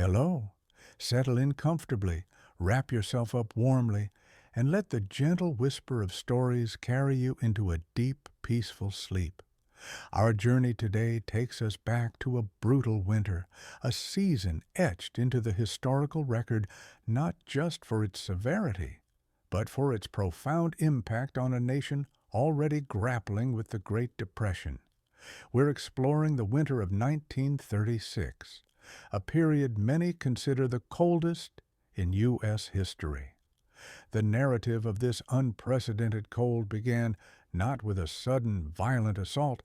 Hello. Settle in comfortably, wrap yourself up warmly, and let the gentle whisper of stories carry you into a deep, peaceful sleep. Our journey today takes us back to a brutal winter, a season etched into the historical record not just for its severity, but for its profound impact on a nation already grappling with the Great Depression. We're exploring the winter of 1936, a period many consider the coldest in U.S. history. The narrative of this unprecedented cold began not with a sudden, violent assault,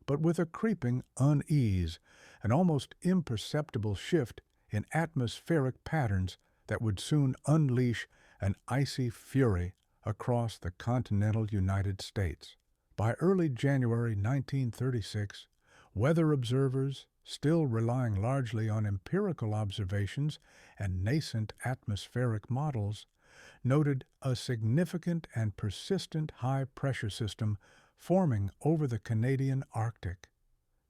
but with a creeping unease, an almost imperceptible shift in atmospheric patterns that would soon unleash an icy fury across the continental United States. By early January 1936, weather observers, still relying largely on empirical observations and nascent atmospheric models, noted a significant and persistent high-pressure system forming over the Canadian Arctic.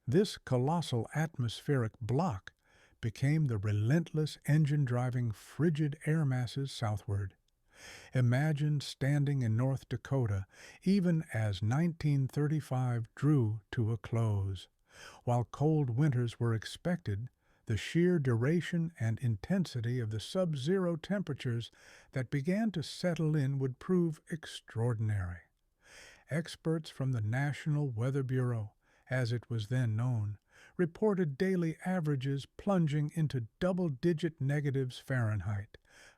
This colossal atmospheric block became the relentless engine driving frigid air masses southward. Imagine standing in North Dakota even as 1935 drew to a close. While cold winters were expected, the sheer duration and intensity of the sub-zero temperatures that began to settle in would prove extraordinary. Experts from the National Weather Bureau, as it was then known, reported daily averages plunging into double-digit negatives Fahrenheit,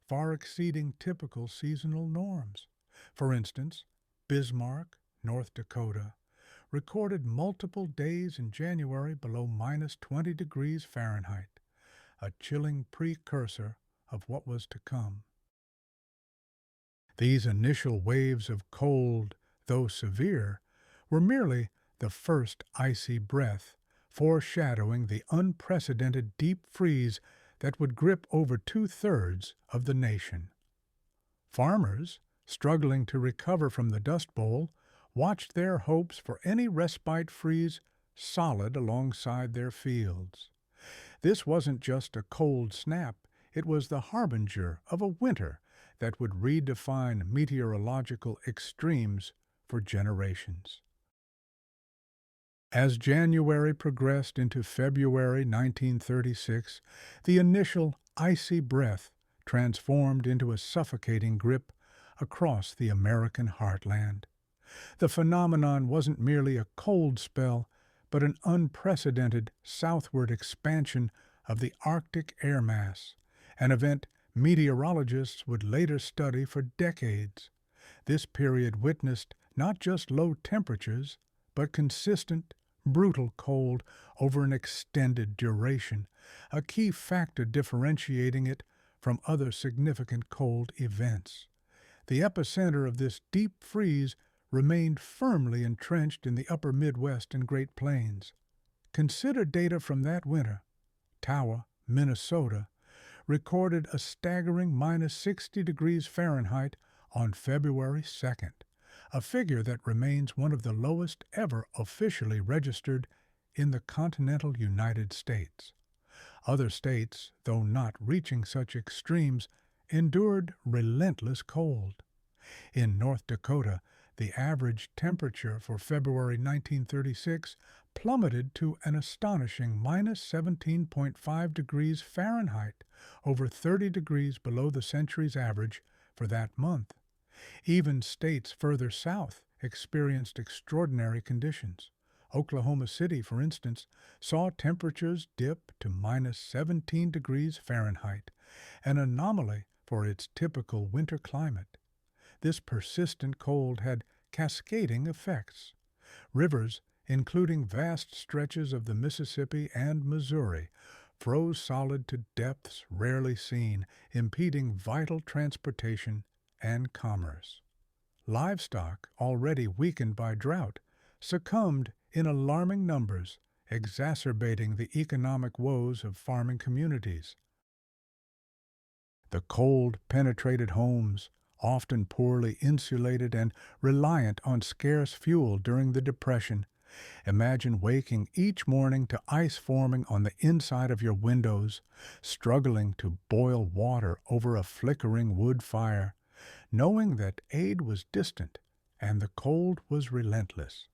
far exceeding typical seasonal norms. For instance, Bismarck, North Dakota, recorded multiple days in January below minus 20 degrees Fahrenheit, a chilling precursor of what was to come. These initial waves of cold, though severe, were merely the first icy breath, foreshadowing the unprecedented deep freeze that would grip over two-thirds of the nation. Farmers, struggling to recover from the Dust Bowl, watched their hopes for any respite freeze solid alongside their fields. This wasn't just a cold snap, it was the harbinger of a winter that would redefine meteorological extremes for generations. As January progressed into February 1936, the initial icy breath transformed into a suffocating grip across the American heartland. The phenomenon wasn't merely a cold spell, but an unprecedented southward expansion of the Arctic air mass, an event meteorologists would later study for decades. This period witnessed not just low temperatures, but consistent, brutal cold over an extended duration, a key factor differentiating it from other significant cold events. The epicenter of this deep freeze remained firmly entrenched in the upper Midwest and Great Plains. Consider data from that winter. Tawa, Minnesota, recorded a staggering minus 60 degrees Fahrenheit on February 2nd, a figure that remains one of the lowest ever officially registered in the continental United States. Other states, though not reaching such extremes, endured relentless cold. In North Dakota, the average temperature for February 1936 plummeted to an astonishing minus 17.5 degrees Fahrenheit, over 30 degrees below the century's average for that month. Even states further south experienced extraordinary conditions. Oklahoma City, for instance, saw temperatures dip to minus 17 degrees Fahrenheit, an anomaly for its typical winter climate. This persistent cold had cascading effects. Rivers, including vast stretches of the Mississippi and Missouri, froze solid to depths rarely seen, impeding vital transportation and commerce. Livestock, already weakened by drought, succumbed in alarming numbers, exacerbating the economic woes of farming communities. The cold penetrated homes, often poorly insulated and reliant on scarce fuel during the Depression, Imagine waking each morning to ice forming on the inside of your windows, struggling to boil water over a flickering wood fire, knowing that aid was distant and the cold was relentless.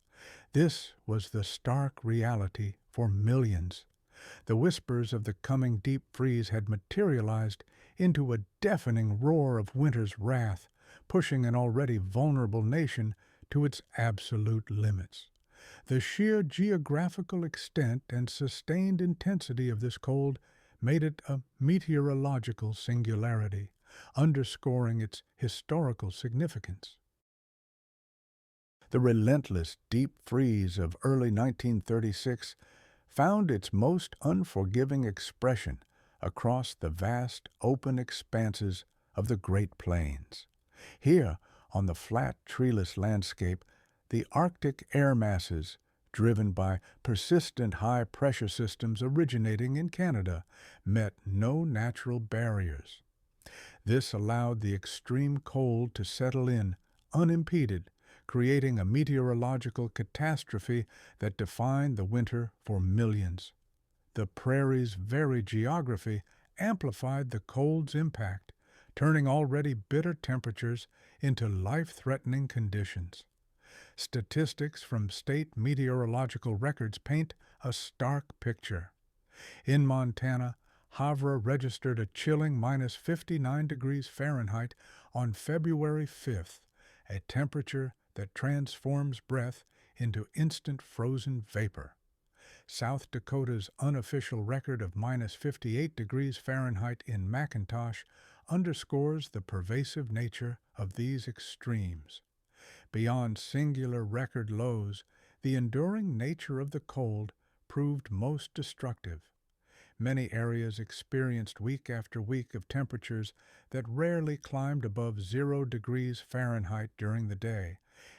This was the stark reality for millions. The whispers of the coming deep freeze had materialized into a deafening roar of winter's wrath, pushing an already vulnerable nation to its absolute limits. The sheer geographical extent and sustained intensity of this cold made it a meteorological singularity, underscoring its historical significance. The relentless deep freeze of early 1936 found its most unforgiving expression across the vast open expanses of the Great Plains. Here, on the flat, treeless landscape, the Arctic air masses, driven by persistent high-pressure systems originating in Canada, met no natural barriers. This allowed the extreme cold to settle in, unimpeded, creating a meteorological catastrophe that defined the winter for millions. The prairie's very geography amplified the cold's impact, turning already bitter temperatures into life-threatening conditions. Statistics from state meteorological records paint a stark picture. In Montana, Havre registered a chilling -59 degrees Fahrenheit on February 5th, a temperature that transforms breath into instant frozen vapor. South Dakota's unofficial record of -58 degrees Fahrenheit in McIntosh underscores the pervasive nature of these extremes. Beyond singular record lows, the enduring nature of the cold proved most destructive. Many areas experienced week after week of temperatures that rarely climbed above 0 degrees Fahrenheit during the day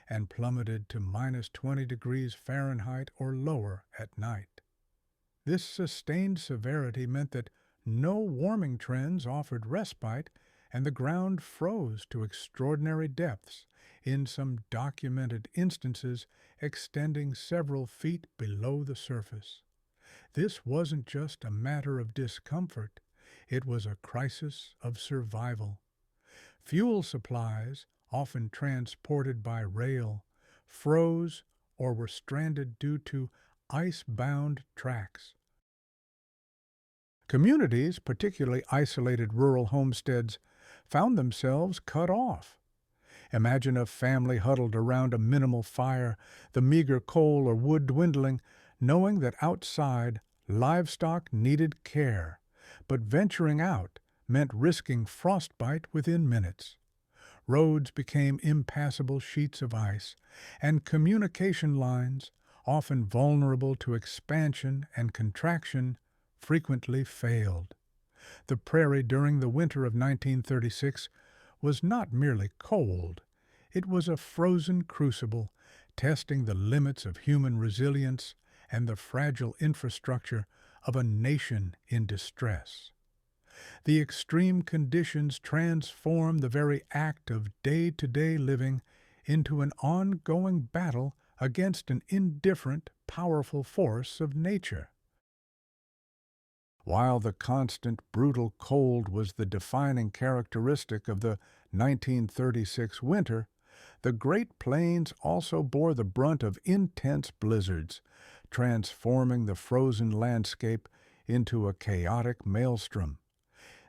and plummeted to -20 degrees Fahrenheit or lower at night. This sustained severity meant that no warming trends offered respite, and the ground froze to extraordinary depths, in some documented instances extending several feet below the surface. This wasn't just a matter of discomfort, it was a crisis of survival. Fuel supplies, often transported by rail, froze or were stranded due to ice-bound tracks. Communities, particularly isolated rural homesteads, found themselves cut off. Imagine a family huddled around a minimal fire, the meager coal or wood dwindling, knowing that outside livestock needed care, but venturing out meant risking frostbite within minutes. Roads became impassable sheets of ice, and communication lines, often vulnerable to expansion and contraction, frequently failed. The prairie during the winter of 1936 was not merely cold, it was a frozen crucible, testing the limits of human resilience and the fragile infrastructure of a nation in distress. The extreme conditions transform the very act of day-to-day living into an ongoing battle against an indifferent, powerful force of nature. While the constant, brutal cold was the defining characteristic of the 1936 winter, the Great Plains also bore the brunt of intense blizzards, transforming the frozen landscape into a chaotic maelstrom.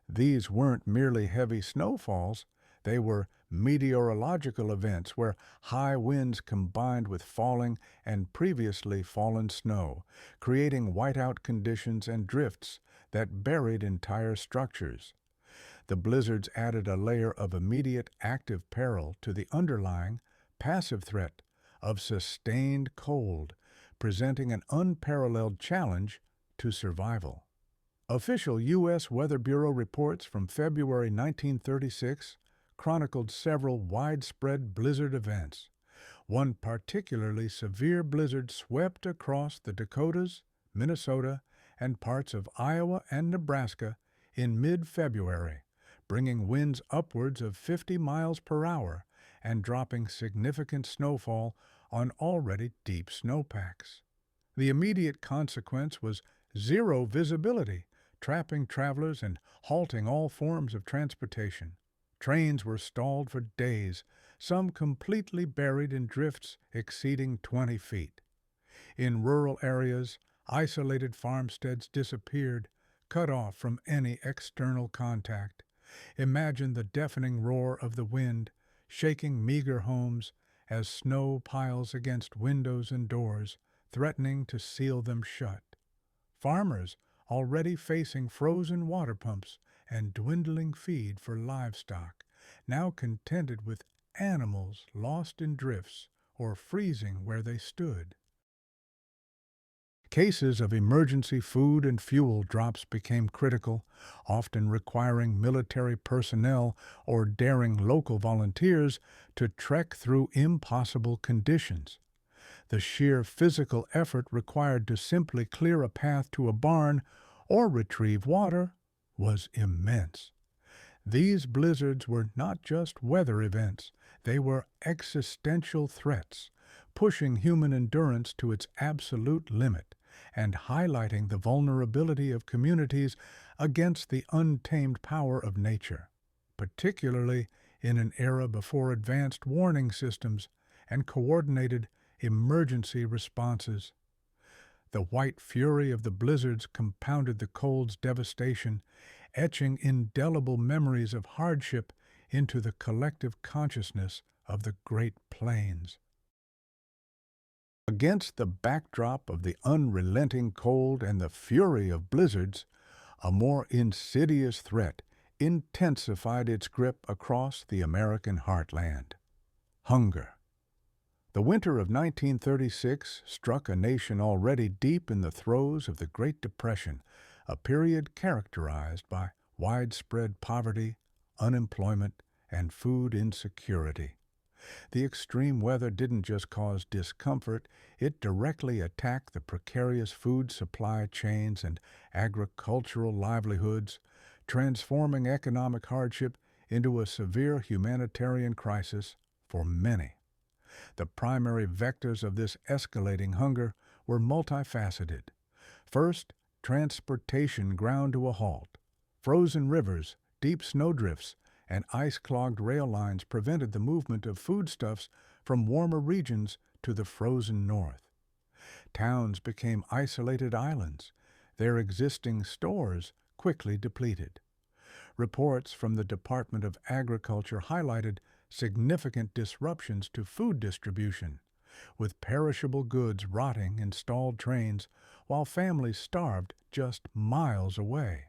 These weren't merely heavy snowfalls, they were meteorological events where high winds combined with falling and previously fallen snow, creating whiteout conditions and drifts that buried entire structures. The blizzards added a layer of immediate active peril to the underlying passive threat of sustained cold, presenting an unparalleled challenge to survival. Official U.S. Weather Bureau reports from February 1936 chronicled several widespread blizzard events. One particularly severe blizzard swept across the Dakotas, Minnesota, and parts of Iowa and Nebraska in mid-February, bringing winds upwards of 50 miles per hour and dropping significant snowfall on already deep snowpacks. The immediate consequence was zero visibility, trapping travelers and halting all forms of transportation. Trains were stalled for days, some completely buried in drifts exceeding 20 feet. In rural areas, isolated farmsteads disappeared, cut off from any external contact. Imagine the deafening roar of the wind, shaking meager homes as snow piles against windows and doors, threatening to seal them shut. Farmers, already facing frozen water pumps and dwindling feed for livestock, now contented with animals lost in drifts or freezing where they stood. Cases of emergency food and fuel drops became critical, often requiring military personnel or daring local volunteers to trek through impossible conditions. The sheer physical effort required to simply clear a path to a barn or retrieve water was immense. These blizzards were not just weather events, they were existential threats, pushing human endurance to its absolute limit and highlighting the vulnerability of communities against the untamed power of nature, particularly in an era before advanced warning systems and coordinated emergency responses. The white fury of the blizzards compounded the cold's devastation, etching indelible memories of hardship into the collective consciousness of the Great Plains. Against the backdrop of the unrelenting cold and the fury of blizzards, a more insidious threat intensified its grip across the American heartland: hunger. The winter of 1936 struck a nation already deep in the throes of the Great Depression, a period characterized by widespread poverty, unemployment, and food insecurity. The extreme weather didn't just cause discomfort, it directly attacked the precarious food supply chains and agricultural livelihoods, transforming economic hardship into a severe humanitarian crisis for many. The primary vectors of this escalating hunger were multifaceted. First, transportation ground to a halt. Frozen rivers, deep snowdrifts, and ice-clogged rail lines prevented the movement of foodstuffs from warmer regions to the frozen north. Towns became isolated islands, their existing stores quickly depleted. Reports from the Department of Agriculture highlighted significant disruptions to food distribution, with perishable goods rotting in stalled trains while families starved just miles away.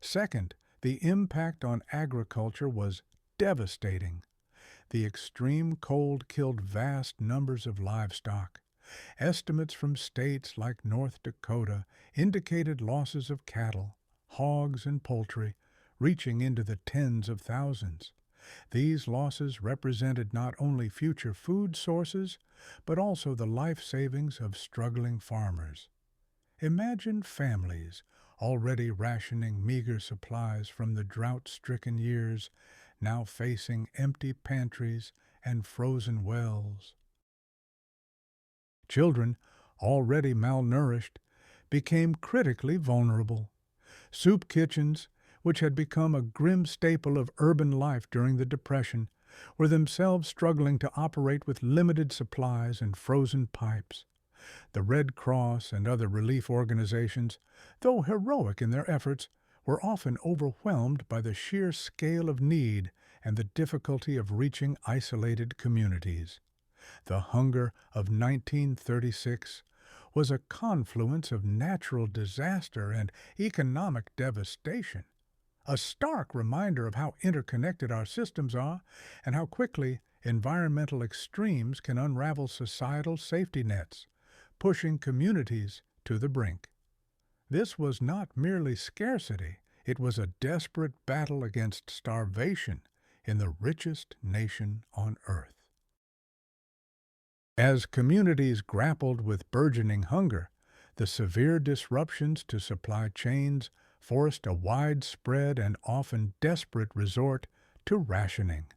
Second, the impact on agriculture was devastating. The extreme cold killed vast numbers of livestock. Estimates from states like North Dakota indicated losses of cattle, hogs, and poultry, reaching into the tens of thousands. These losses represented not only future food sources, but also the life savings of struggling farmers. Imagine families already rationing meager supplies from the drought-stricken years, now facing empty pantries and frozen wells. Children, already malnourished, became critically vulnerable. Soup kitchens, which had become a grim staple of urban life during the Depression, were themselves struggling to operate with limited supplies and frozen pipes. The Red Cross and other relief organizations, though heroic in their efforts, were often overwhelmed by the sheer scale of need and the difficulty of reaching isolated communities. The hunger of 1936 was a confluence of natural disaster and economic devastation, a stark reminder of how interconnected our systems are and how quickly environmental extremes can unravel societal safety nets, pushing communities to the brink. This was not merely scarcity, it was a desperate battle against starvation in the richest nation on earth. As communities grappled with burgeoning hunger, the severe disruptions to supply chains forced a widespread and often desperate resort to rationing,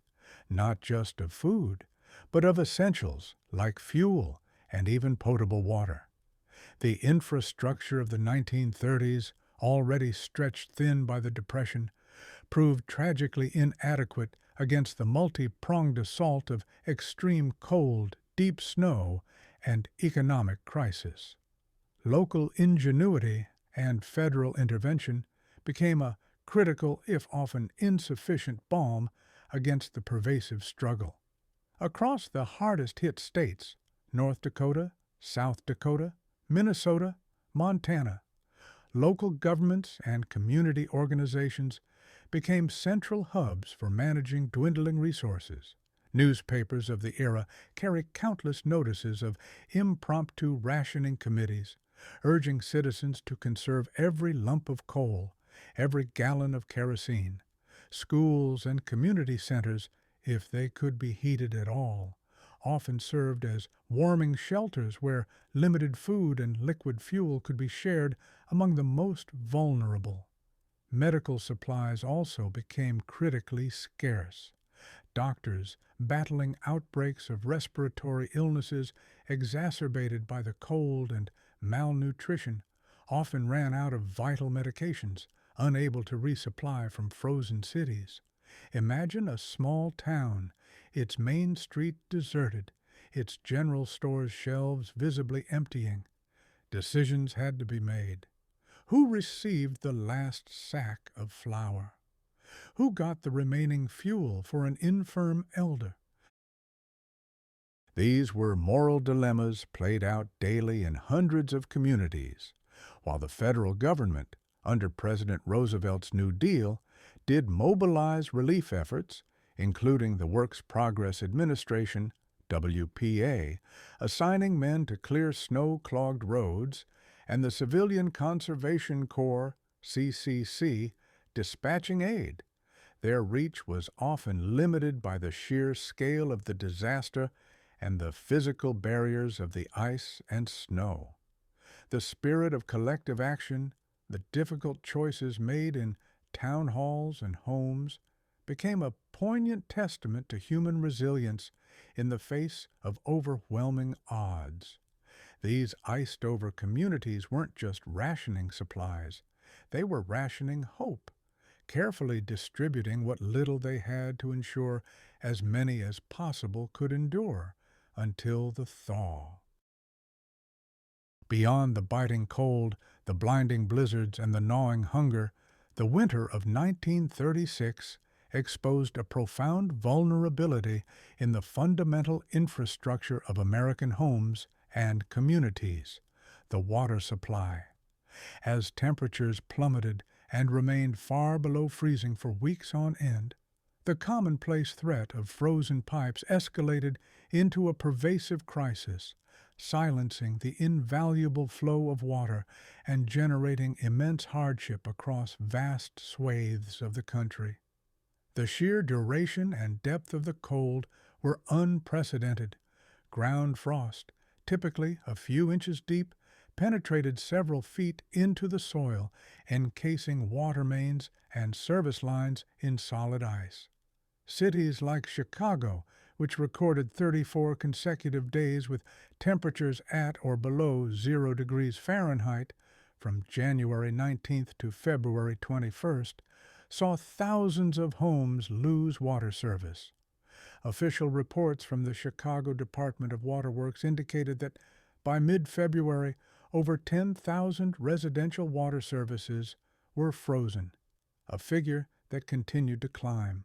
not just of food, but of essentials like fuel and even potable water. The infrastructure of the 1930s, already stretched thin by the Depression, proved tragically inadequate against the multi-pronged assault of extreme cold, deep snow, and economic crisis. Local ingenuity and federal intervention became a critical, if often insufficient, balm against the pervasive struggle. Across the hardest-hit states, North Dakota, South Dakota, Minnesota, Montana, local governments and community organizations became central hubs for managing dwindling resources. Newspapers of the era carry countless notices of impromptu rationing committees, urging citizens to conserve every lump of coal, every gallon of kerosene. Schools and community centers, if they could be heated at all, often served as warming shelters where limited food and liquid fuel could be shared among the most vulnerable. Medical supplies also became critically scarce. Doctors, battling outbreaks of respiratory illnesses exacerbated by the cold and malnutrition, often ran out of vital medications, unable to resupply from frozen cities. Imagine a small town, its main street deserted, its general store's shelves visibly emptying. Decisions had to be made. Who received the last sack of flour? Who got the remaining fuel for an infirm elder? These were moral dilemmas played out daily in hundreds of communities, while the federal government, under President Roosevelt's New Deal, did mobilize relief efforts, including the Works Progress Administration, WPA, assigning men to clear snow-clogged roads, and the Civilian Conservation Corps, CCC, dispatching aid. Their reach was often limited by the sheer scale of the disaster and the physical barriers of the ice and snow. The spirit of collective action, the difficult choices made in town halls and homes, became a poignant testament to human resilience in the face of overwhelming odds. These iced-over communities weren't just rationing supplies, they were rationing hope, carefully distributing what little they had to ensure as many as possible could endure until the thaw. Beyond the biting cold, the blinding blizzards, and the gnawing hunger, the winter of 1936 exposed a profound vulnerability in the fundamental infrastructure of American homes and communities, the water supply. As temperatures plummeted and remained far below freezing for weeks on end, the commonplace threat of frozen pipes escalated into a pervasive crisis, silencing the invaluable flow of water and generating immense hardship across vast swathes of the country. The sheer duration and depth of the cold were unprecedented. Ground frost, typically a few inches deep, penetrated several feet into the soil, encasing water mains and service lines in solid ice. Cities like Chicago, which recorded 34 consecutive days with temperatures at or below 0 degrees Fahrenheit from January 19th to February 21st, saw thousands of homes lose water service. Official reports from the Chicago Department of Waterworks indicated that by mid-February, over 10,000 residential water services were frozen, a figure that continued to climb.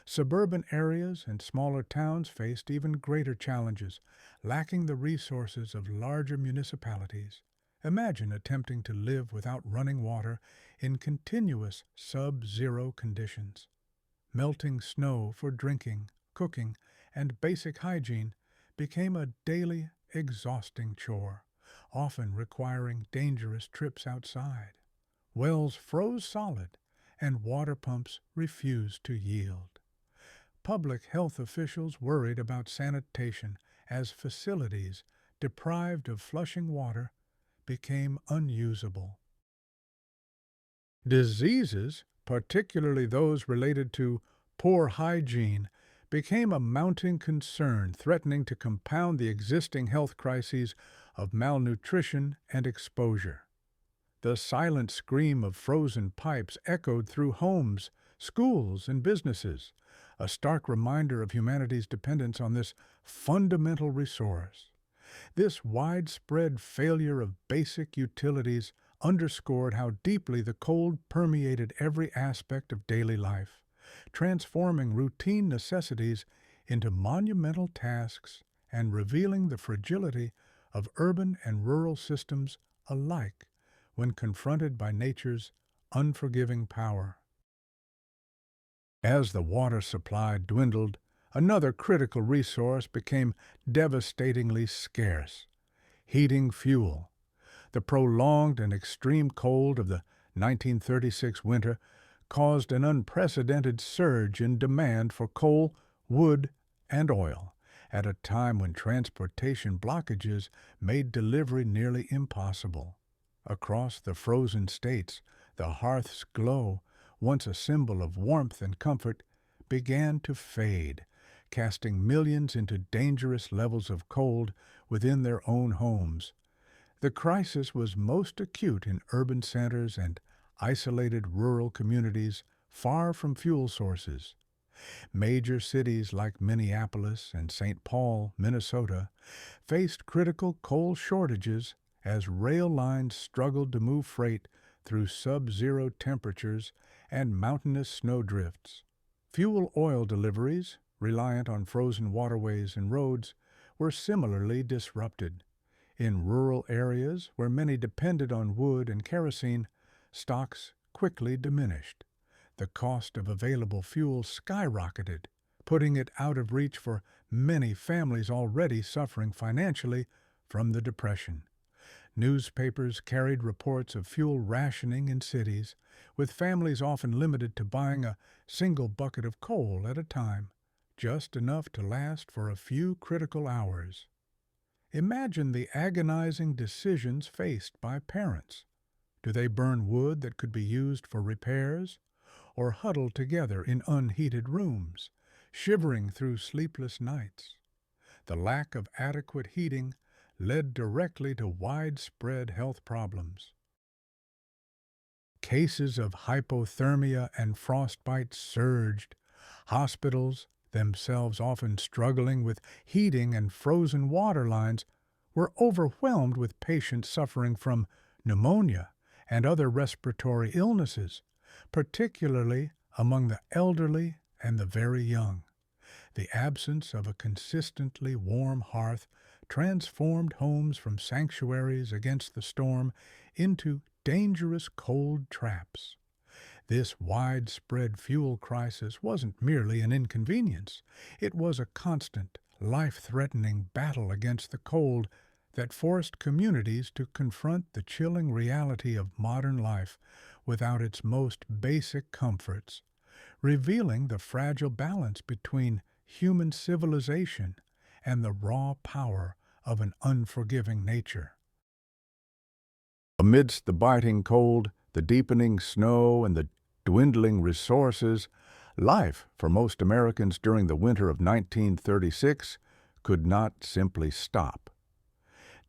Suburban areas and smaller towns faced even greater challenges, lacking the resources of larger municipalities. Imagine attempting to live without running water in continuous sub-zero conditions. Melting snow for drinking, cooking, and basic hygiene became a daily, exhausting chore, often requiring dangerous trips outside. Wells froze solid, and water pumps refused to yield. Public health officials worried about sanitation as facilities, deprived of flushing water, became unusable. Diseases, particularly those related to poor hygiene, became a mounting concern threatening to compound the existing health crises of malnutrition and exposure. The silent scream of frozen pipes echoed through homes, schools, and businesses, a stark reminder of humanity's dependence on this fundamental resource. This widespread failure of basic utilities underscored how deeply the cold permeated every aspect of daily life, transforming routine necessities into monumental tasks and revealing the fragility of urban and rural systems alike when confronted by nature's unforgiving power. As the water supply dwindled, another critical resource became devastatingly scarce: heating fuel. The prolonged and extreme cold of the 1936 winter caused an unprecedented surge in demand for coal, wood, and oil, at a time when transportation blockages made delivery nearly impossible. Across the frozen states, the hearth's glow, once a symbol of warmth and comfort, began to fade, casting millions into dangerous levels of cold within their own homes. The crisis was most acute in urban centers and isolated rural communities far from fuel sources. Major cities like Minneapolis and St. Paul, Minnesota, faced critical coal shortages as rail lines struggled to move freight through sub-zero temperatures and mountainous snowdrifts. Fuel oil deliveries, reliant on frozen waterways and roads, were similarly disrupted. In rural areas where many depended on wood and kerosene, stocks quickly diminished. The cost of available fuel skyrocketed, putting it out of reach for many families already suffering financially from the Depression. Newspapers carried reports of fuel rationing in cities, with families often limited to buying a single bucket of coal at a time, just enough to last for a few critical hours. Imagine the agonizing decisions faced by parents. Do they burn wood that could be used for repairs, or huddle together in unheated rooms, shivering through sleepless nights? The lack of adequate heating led directly to widespread health problems. Cases of hypothermia and frostbite surged. Hospitals, themselves often struggling with heating and frozen water lines, were overwhelmed with patients suffering from pneumonia and other respiratory illnesses, particularly among the elderly and the very young. The absence of a consistently warm hearth transformed homes from sanctuaries against the storm into dangerous cold traps. This widespread fuel crisis wasn't merely an inconvenience. It was a constant, life-threatening battle against the cold that forced communities to confront the chilling reality of modern life without its most basic comforts, revealing the fragile balance between human civilization and the raw power of an unforgiving nature. Amidst the biting cold, the deepening snow, and the dwindling resources, life for most Americans during the winter of 1936 could not simply stop.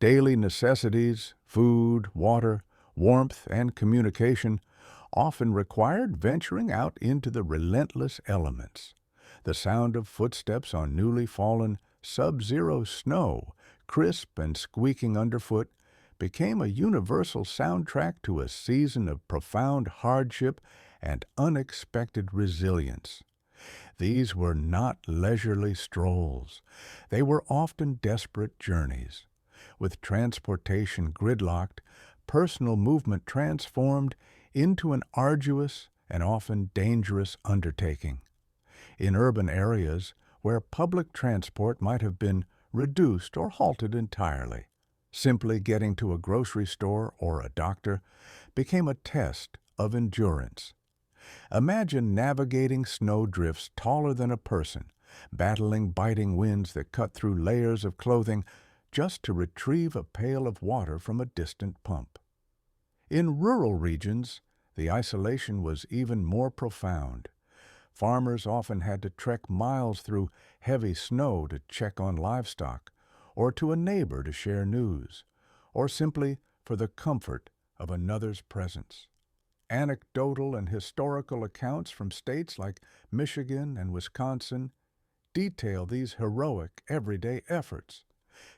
Daily necessities, food, water, warmth, and communication often required venturing out into the relentless elements. The sound of footsteps on newly fallen sub-zero snow, crisp and squeaking underfoot, became a universal soundtrack to a season of profound hardship and unexpected resilience. These were not leisurely strolls. They were often desperate journeys. With transportation gridlocked, personal movement transformed into an arduous and often dangerous undertaking. In urban areas where public transport might have been reduced or halted entirely, simply getting to a grocery store or a doctor became a test of endurance. Imagine navigating snowdrifts taller than a person, battling biting winds that cut through layers of clothing just to retrieve a pail of water from a distant pump. In rural regions, the isolation was even more profound. Farmers often had to trek miles through heavy snow to check on livestock, or to a neighbor to share news, or simply for the comfort of another's presence. Anecdotal and historical accounts from states like Michigan and Wisconsin detail these heroic everyday efforts.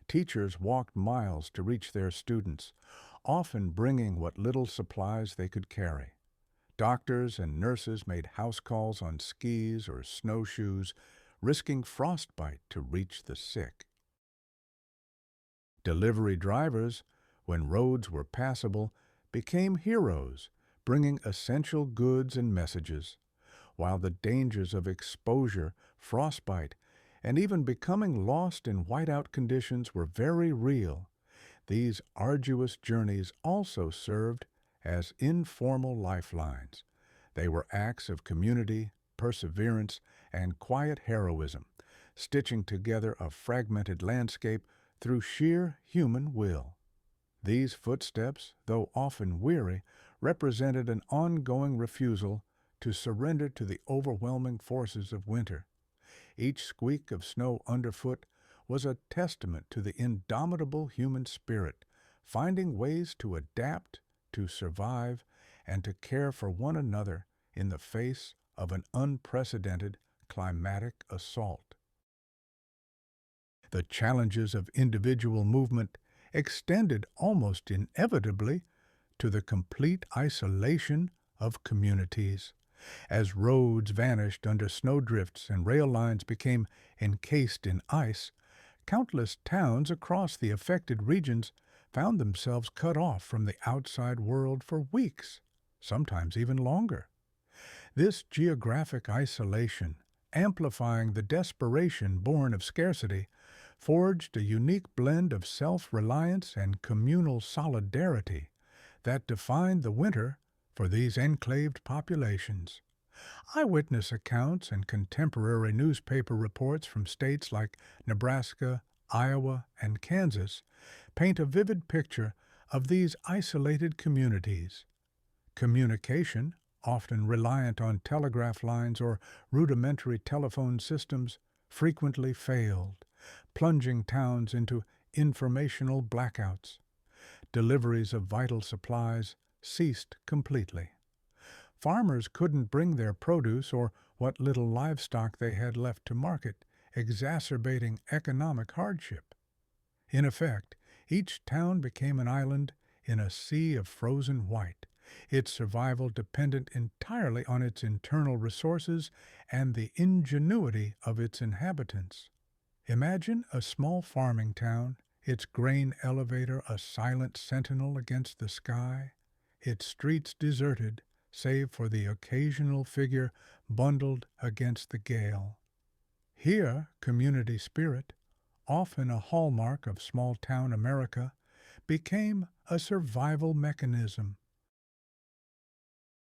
Teachers walked miles to reach their students, often bringing what little supplies they could carry. Doctors and nurses made house calls on skis or snowshoes, risking frostbite to reach the sick. Delivery drivers, when roads were passable, became heroes, bringing essential goods and messages, while the dangers of exposure, frostbite, and even becoming lost in whiteout conditions were very real. These arduous journeys also served as informal lifelines. They were acts of community, perseverance, and quiet heroism, stitching together a fragmented landscape through sheer human will. These footsteps, though often weary, represented an ongoing refusal to surrender to the overwhelming forces of winter. Each squeak of snow underfoot was a testament to the indomitable human spirit, finding ways to adapt, to survive, and to care for one another in the face of an unprecedented climatic assault. The challenges of individual movement extended almost inevitably to the complete isolation of communities. As roads vanished under snowdrifts and rail lines became encased in ice, countless towns across the affected regions found themselves cut off from the outside world for weeks, sometimes even longer. This geographic isolation, amplifying the desperation born of scarcity, forged a unique blend of self-reliance and communal solidarity that defined the winter for these enclaved populations. Eyewitness accounts and contemporary newspaper reports from states like Nebraska, Iowa, and Kansas paint a vivid picture of these isolated communities. Communication, often reliant on telegraph lines or rudimentary telephone systems, frequently failed, plunging towns into informational blackouts. Deliveries of vital supplies ceased completely. Farmers couldn't bring their produce or what little livestock they had left to market, exacerbating economic hardship. In effect, each town became an island in a sea of frozen white, its survival dependent entirely on its internal resources and the ingenuity of its inhabitants. Imagine a small farming town, its grain elevator a silent sentinel against the sky, its streets deserted save for the occasional figure bundled against the gale. Here, community spirit, often a hallmark of small-town America, became a survival mechanism.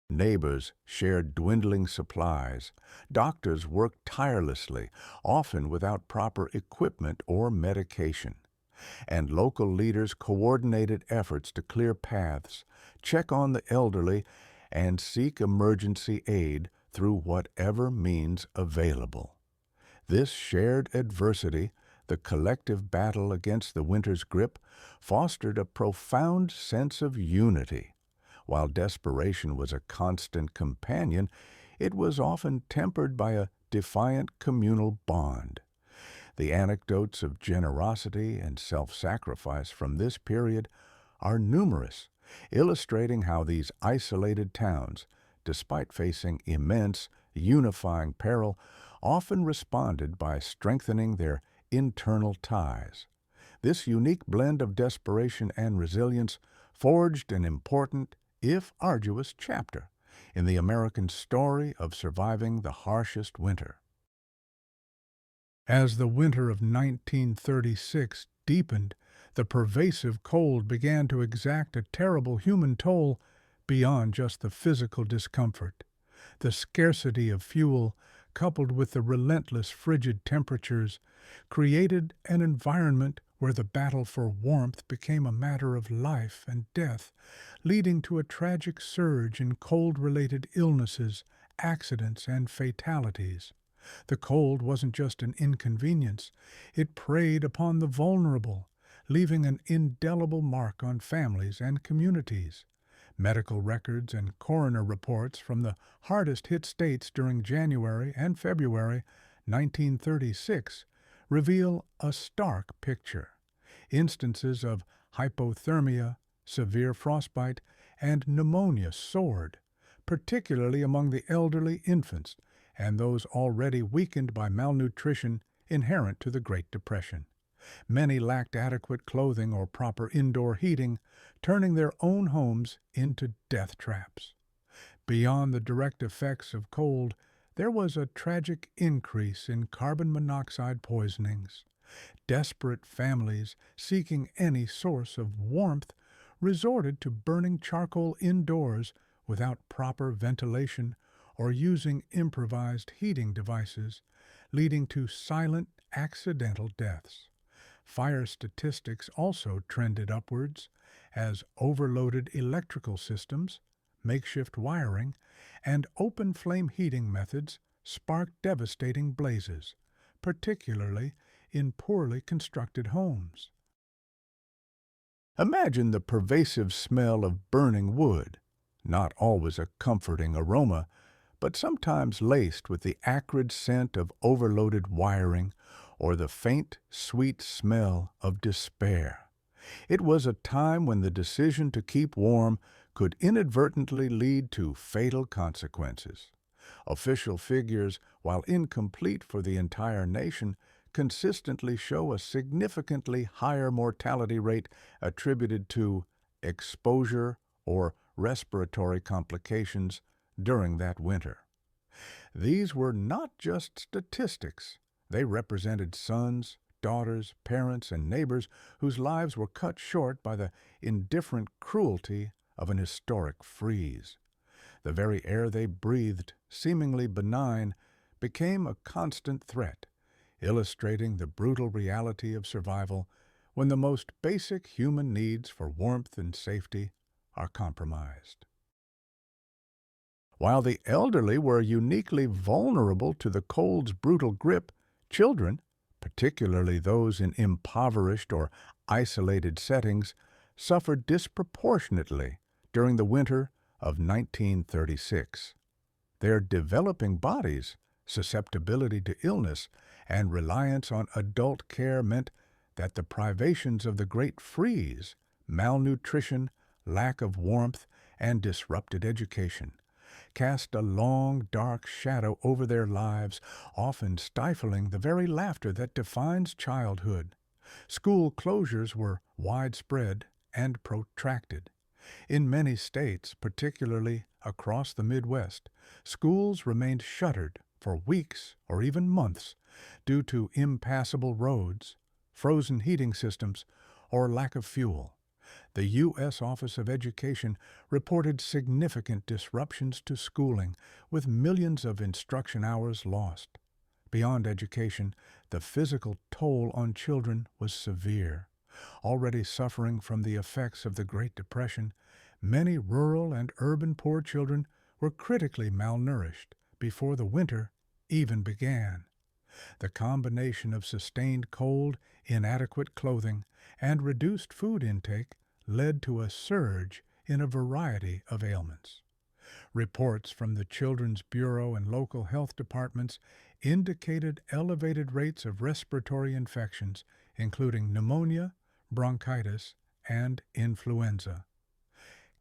Neighbors shared dwindling supplies. Doctors worked tirelessly, often without proper equipment or medication. And local leaders coordinated efforts to clear paths, check on the elderly, and seek emergency aid through whatever means available. This shared adversity, the collective battle against the winter's grip, fostered a profound sense of unity. While desperation was a constant companion, it was often tempered by a defiant communal bond. The anecdotes of generosity and self-sacrifice from this period are numerous, illustrating how these isolated towns, despite facing immense, unifying peril, often responded by strengthening their internal ties. This unique blend of desperation and resilience forged an important, if arduous, chapter in the American story of surviving the harshest winter. As the winter of 1936 deepened, the pervasive cold began to exact a terrible human toll beyond just the physical discomfort. The scarcity of fuel, coupled with the relentless frigid temperatures, created an environment where the battle for warmth became a matter of life and death, leading to a tragic surge in cold-related illnesses, accidents and fatalities. The cold wasn't just an inconvenience, it preyed upon the vulnerable, leaving an indelible mark on families and communities. Medical records and coroner reports from the hardest hit states during January and February 1936 reveal a stark picture. Instances of hypothermia, severe frostbite, and pneumonia soared, particularly among the elderly, infants, and those already weakened by malnutrition inherent to the Great Depression. Many lacked adequate clothing or proper indoor heating, turning their own homes into death traps. Beyond the direct effects of cold, there was a tragic increase in carbon monoxide poisonings. Desperate families seeking any source of warmth resorted to burning charcoal indoors without proper ventilation or using improvised heating devices, leading to silent accidental deaths. Fire statistics also trended upwards as overloaded electrical systems, makeshift wiring, and open flame heating methods sparked devastating blazes, particularly in poorly constructed homes. Imagine the pervasive smell of burning wood, not always a comforting aroma, but sometimes laced with the acrid scent of overloaded wiring or the faint, sweet smell of despair. It was a time when the decision to keep warm could inadvertently lead to fatal consequences. Official figures, while incomplete for the entire nation, consistently show a significantly higher mortality rate attributed to exposure or respiratory complications during that winter. These were not just statistics. They represented sons, daughters, parents, and neighbors whose lives were cut short by the indifferent cruelty of an historic freeze. The very air they breathed, seemingly benign, became a constant threat, illustrating the brutal reality of survival when the most basic human needs for warmth and safety are compromised. While the elderly were uniquely vulnerable to the cold's brutal grip, children, particularly those in impoverished or isolated settings, suffered disproportionately during the winter of 1936. Their developing bodies, susceptibility to illness, and reliance on adult care meant that the privations of the Great Freeze, malnutrition, lack of warmth, and disrupted education, cast a long, dark shadow over their lives, often stifling the very laughter that defines childhood. School closures were widespread and protracted. In many states, particularly across the Midwest, schools remained shuttered for weeks or even months due to impassable roads, frozen heating systems, or lack of fuel. The U.S. Office of Education reported significant disruptions to schooling, with millions of instruction hours lost. Beyond education, the physical toll on children was severe. Already suffering from the effects of the Great Depression, many rural and urban poor children were critically malnourished before the winter even began. The combination of sustained cold, inadequate clothing, and reduced food intake led to a surge in a variety of ailments. Reports from the Children's Bureau and local health departments indicated elevated rates of respiratory infections, including pneumonia, bronchitis, and influenza.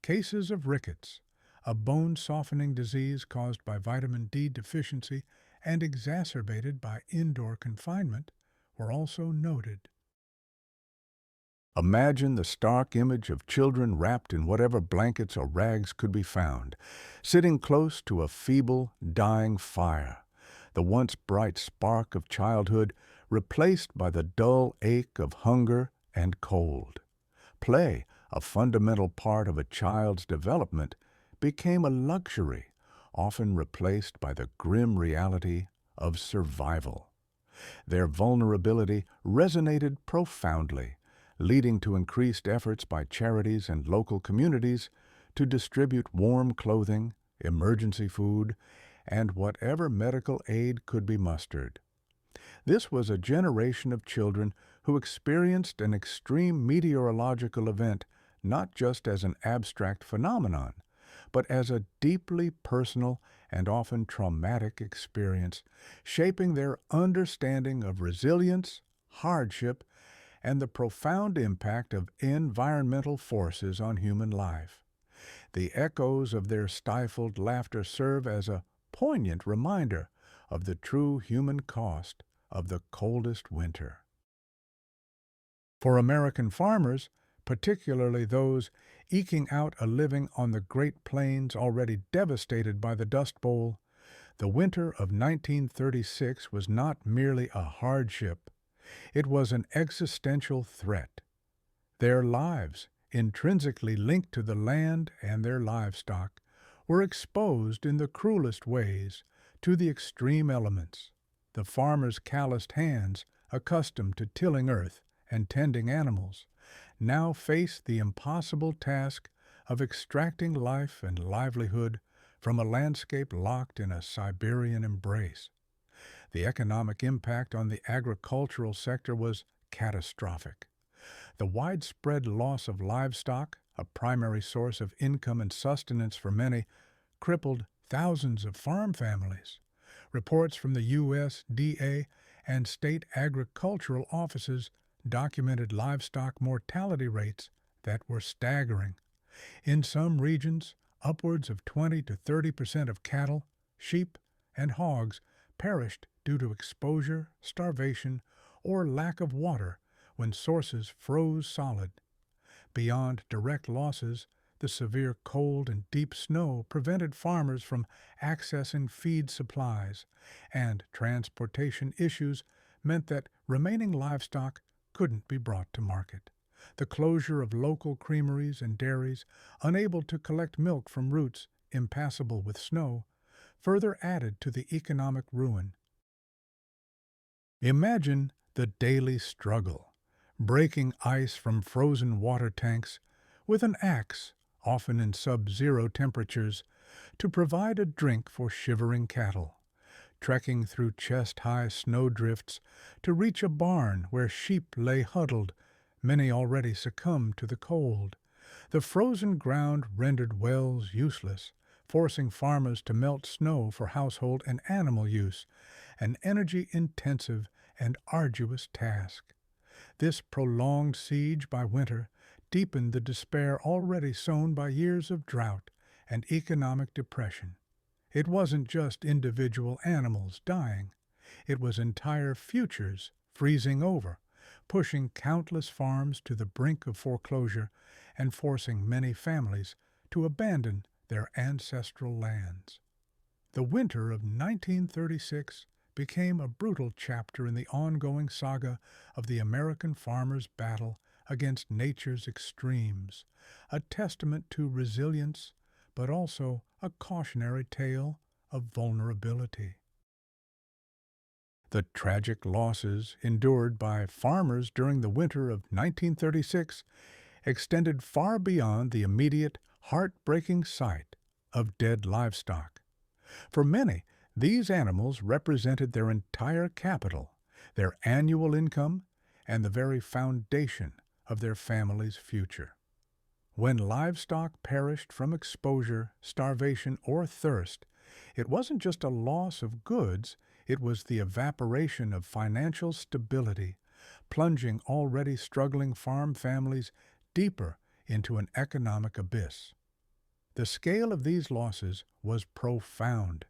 Cases of rickets, a bone-softening disease caused by vitamin D deficiency and exacerbated by indoor confinement, were also noted. Imagine the stark image of children wrapped in whatever blankets or rags could be found, sitting close to a feeble, dying fire, the once bright spark of childhood replaced by the dull ache of hunger and cold. Play, a fundamental part of a child's development, became a luxury, often replaced by the grim reality of survival. Their vulnerability resonated profoundly, leading to increased efforts by charities and local communities to distribute warm clothing, emergency food, and whatever medical aid could be mustered. This was a generation of children who experienced an extreme meteorological event not just as an abstract phenomenon, but as a deeply personal and often traumatic experience, shaping their understanding of resilience, hardship, and the profound impact of environmental forces on human life. The echoes of their stifled laughter serve as a poignant reminder of the true human cost of the coldest winter. For American farmers, particularly those eking out a living on the Great Plains already devastated by the Dust Bowl, the winter of 1936 was not merely a hardship, it was an existential threat. Their lives, intrinsically linked to the land and their livestock, were exposed in the cruelest ways to the extreme elements. The farmers' calloused hands, accustomed to tilling earth and tending animals, now faced the impossible task of extracting life and livelihood from a landscape locked in a Siberian embrace. The economic impact on the agricultural sector was catastrophic. The widespread loss of livestock, a primary source of income and sustenance for many, crippled thousands of farm families. Reports from the USDA and state agricultural offices documented livestock mortality rates that were staggering. In some regions, upwards of 20 to 30% of cattle, sheep, and hogs perished due to exposure, starvation, or lack of water when sources froze solid. Beyond direct losses, the severe cold and deep snow prevented farmers from accessing feed supplies, and transportation issues meant that remaining livestock couldn't be brought to market. The closure of local creameries and dairies, unable to collect milk from routes impassable with snow, further added to the economic ruin. Imagine the daily struggle, breaking ice from frozen water tanks with an axe, often in sub-zero temperatures, to provide a drink for shivering cattle, trekking through chest-high snowdrifts to reach a barn where sheep lay huddled, many already succumbed to the cold. The frozen ground rendered wells useless, forcing farmers to melt snow for household and animal use, an energy-intensive and arduous task. This prolonged siege by winter deepened the despair already sown by years of drought and economic depression. It wasn't just individual animals dying. It was entire futures freezing over, pushing countless farms to the brink of foreclosure and forcing many families to abandon their ancestral lands. The winter of 1936 became a brutal chapter in the ongoing saga of the American farmer's battle against nature's extremes, a testament to resilience, but also a cautionary tale of vulnerability. The tragic losses endured by farmers during the winter of 1936 extended far beyond the immediate, heartbreaking sight of dead livestock. For many, these animals represented their entire capital, their annual income, and the very foundation of their family's future. When livestock perished from exposure, starvation, or thirst, it wasn't just a loss of goods, it was the evaporation of financial stability, plunging already struggling farm families deeper into an economic abyss. The scale of these losses was profound.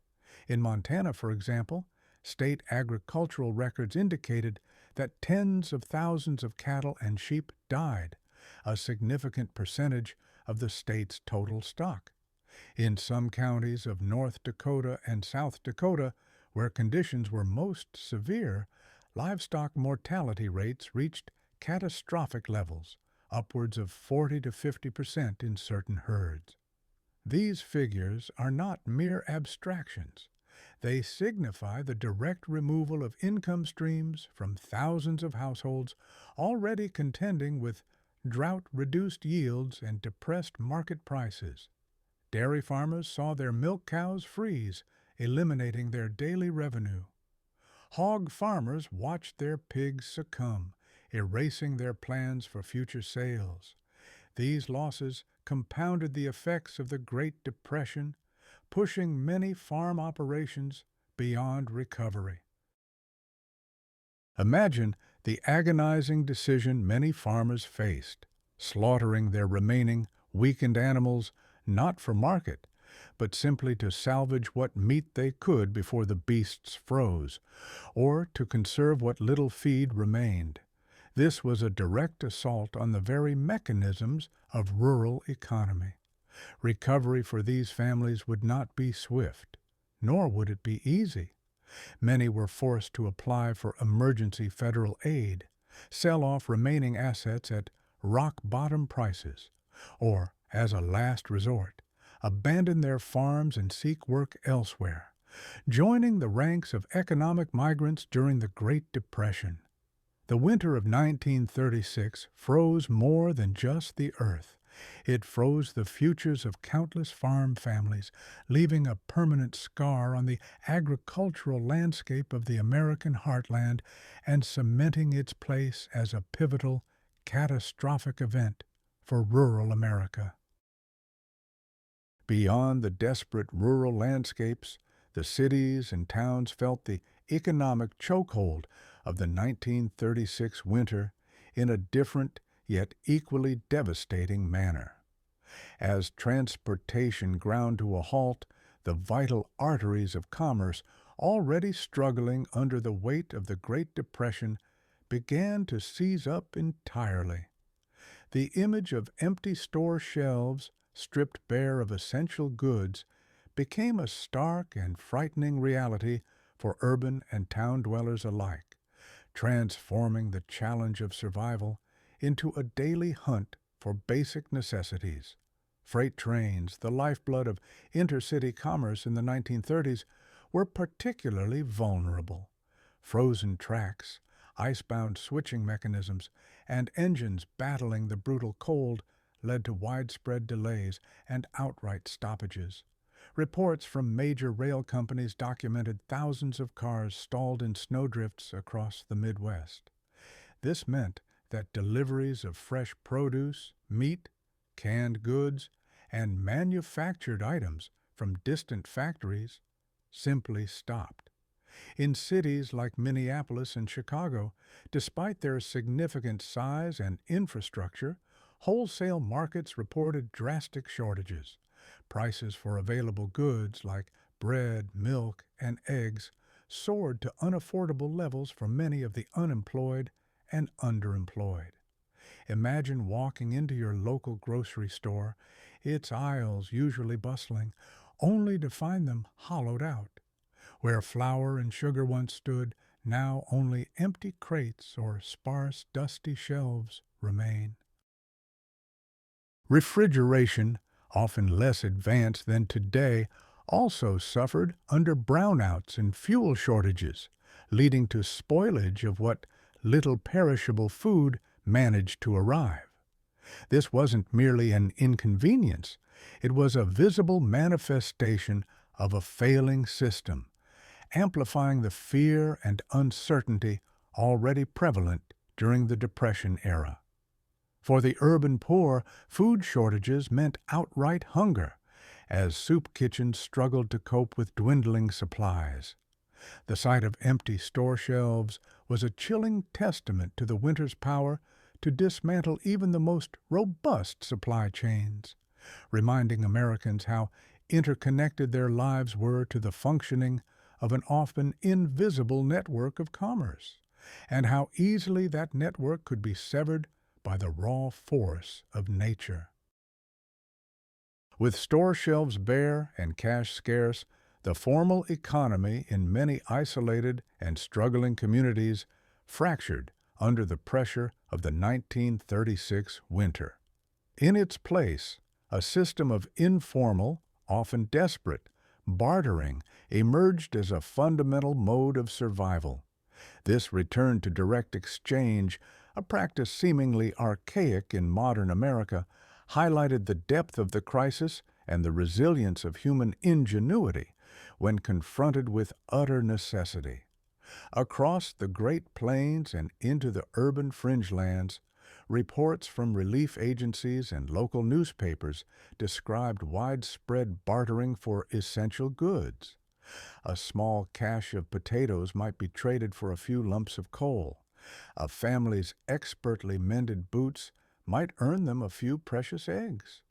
In Montana, for example, state agricultural records indicated that tens of thousands of cattle and sheep died, a significant percentage of the state's total stock. In some counties of North Dakota and South Dakota, where conditions were most severe, livestock mortality rates reached catastrophic levels, upwards of 40 to 50% in certain herds. These figures are not mere abstractions. They signify the direct removal of income streams from thousands of households already contending with drought-reduced yields and depressed market prices. Dairy farmers saw their milk cows freeze, eliminating their daily revenue. Hog farmers watched their pigs succumb, erasing their plans for future sales. These losses compounded the effects of the Great Depression, pushing many farm operations beyond recovery. Imagine the agonizing decision many farmers faced, slaughtering their remaining weakened animals not for market, but simply to salvage what meat they could before the beasts froze, or to conserve what little feed remained. This was a direct assault on the very mechanisms of rural economy. Recovery for these families would not be swift, nor would it be easy. Many were forced to apply for emergency federal aid, sell off remaining assets at rock-bottom prices, or, as a last resort, abandon their farms and seek work elsewhere, joining the ranks of economic migrants during the Great Depression. The winter of 1936 froze more than just the earth. It froze the futures of countless farm families, leaving a permanent scar on the agricultural landscape of the American heartland and cementing its place as a pivotal, catastrophic event for rural America. Beyond the desperate rural landscapes, the cities and towns felt the economic chokehold of the 1936 winter in a different yet equally devastating manner. As transportation ground to a halt, the vital arteries of commerce, already struggling under the weight of the Great Depression, began to seize up entirely. The image of empty store shelves, stripped bare of essential goods, became a stark and frightening reality for urban and town dwellers alike, transforming the challenge of survival into a daily hunt for basic necessities. Freight trains, the lifeblood of intercity commerce in the 1930s, were particularly vulnerable. Frozen tracks, icebound switching mechanisms, and engines battling the brutal cold led to widespread delays and outright stoppages. Reports from major rail companies documented thousands of cars stalled in snowdrifts across the Midwest. This meant that deliveries of fresh produce, meat, canned goods, and manufactured items from distant factories simply stopped. In cities like Minneapolis and Chicago, despite their significant size and infrastructure, wholesale markets reported drastic shortages. Prices for available goods like bread, milk, and eggs soared to unaffordable levels for many of the unemployed and underemployed. Imagine walking into your local grocery store, its aisles usually bustling, only to find them hollowed out. Where flour and sugar once stood, now only empty crates or sparse, dusty shelves remain. Refrigeration, often less advanced than today, also suffered under brownouts and fuel shortages, leading to spoilage of what little perishable food managed to arrive. This wasn't merely an inconvenience, it was a visible manifestation of a failing system, amplifying the fear and uncertainty already prevalent during the Depression era. For the urban poor, food shortages meant outright hunger, as soup kitchens struggled to cope with dwindling supplies. The sight of empty store shelves was a chilling testament to the winter's power to dismantle even the most robust supply chains, reminding Americans how interconnected their lives were to the functioning of an often invisible network of commerce, and how easily that network could be severed by the raw force of nature. With store shelves bare and cash scarce, the formal economy in many isolated and struggling communities fractured under the pressure of the 1936 winter. In its place, a system of informal, often desperate, bartering emerged as a fundamental mode of survival. This return to direct exchange, a practice seemingly archaic in modern America, highlighted the depth of the crisis and the resilience of human ingenuity, when confronted with utter necessity. Across the Great Plains and into the urban fringelands, reports from relief agencies and local newspapers described widespread bartering for essential goods. A small cache of potatoes might be traded for a few lumps of coal. A family's expertly mended boots might earn them a few precious eggs.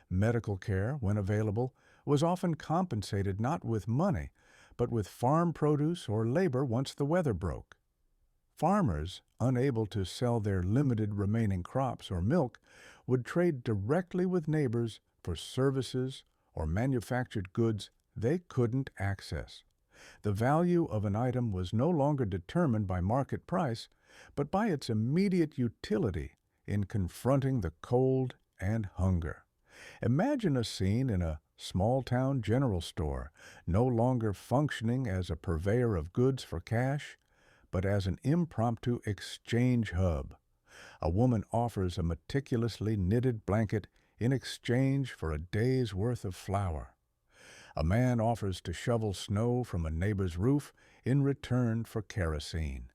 Medical care, when available, was often compensated not with money, but with farm produce or labor once the weather broke. Farmers, unable to sell their limited remaining crops or milk, would trade directly with neighbors for services or manufactured goods they couldn't access. The value of an item was no longer determined by market price, but by its immediate utility in confronting the cold and hunger. Imagine a scene in a small-town general store, no longer functioning as a purveyor of goods for cash, but as an impromptu exchange hub. A woman offers a meticulously knitted blanket in exchange for a day's worth of flour. A man offers to shovel snow from a neighbor's roof in return for kerosene.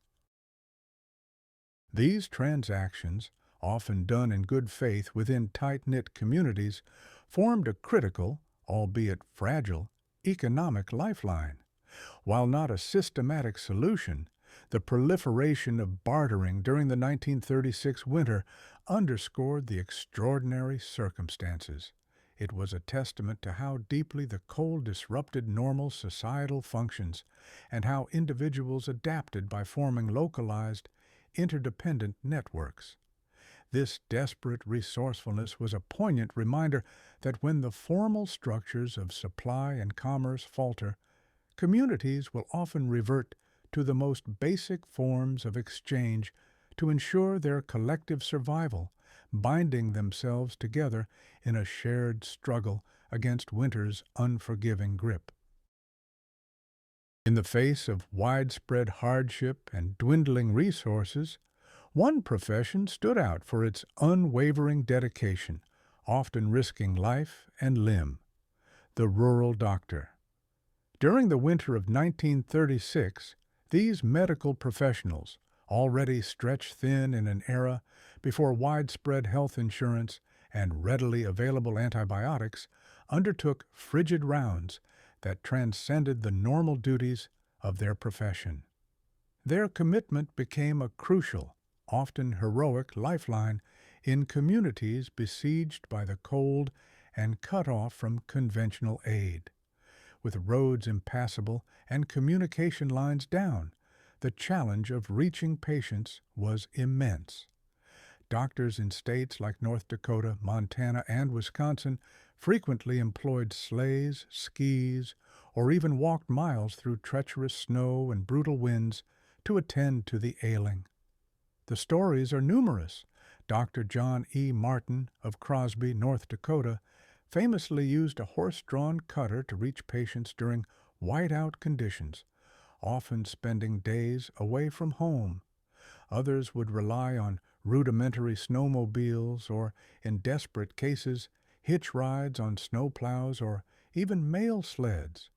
These transactions, often done in good faith within tight-knit communities, formed a critical, albeit fragile, economic lifeline. While not a systematic solution, the proliferation of bartering during the 1936 winter underscored the extraordinary circumstances. It was a testament to how deeply the cold disrupted normal societal functions and how individuals adapted by forming localized, interdependent networks. This desperate resourcefulness was a poignant reminder that when the formal structures of supply and commerce falter, communities will often revert to the most basic forms of exchange to ensure their collective survival, binding themselves together in a shared struggle against winter's unforgiving grip. In the face of widespread hardship and dwindling resources, one profession stood out for its unwavering dedication, often risking life and limb: the rural doctor. During the winter of 1936, these medical professionals, already stretched thin in an era before widespread health insurance and readily available antibiotics, undertook frigid rounds that transcended the normal duties of their profession. Their commitment became a crucial, often heroic lifeline in communities besieged by the cold and cut off from conventional aid. With roads impassable and communication lines down, the challenge of reaching patients was immense. Doctors in states like North Dakota, Montana, and Wisconsin frequently employed sleighs, skis, or even walked miles through treacherous snow and brutal winds to attend to the ailing. The stories are numerous. Dr. John E. Martin of Crosby, North Dakota, famously used a horse-drawn cutter to reach patients during whiteout conditions, often spending days away from home. Others would rely on rudimentary snowmobiles or, in desperate cases, hitch rides on snowplows or even mail sleds.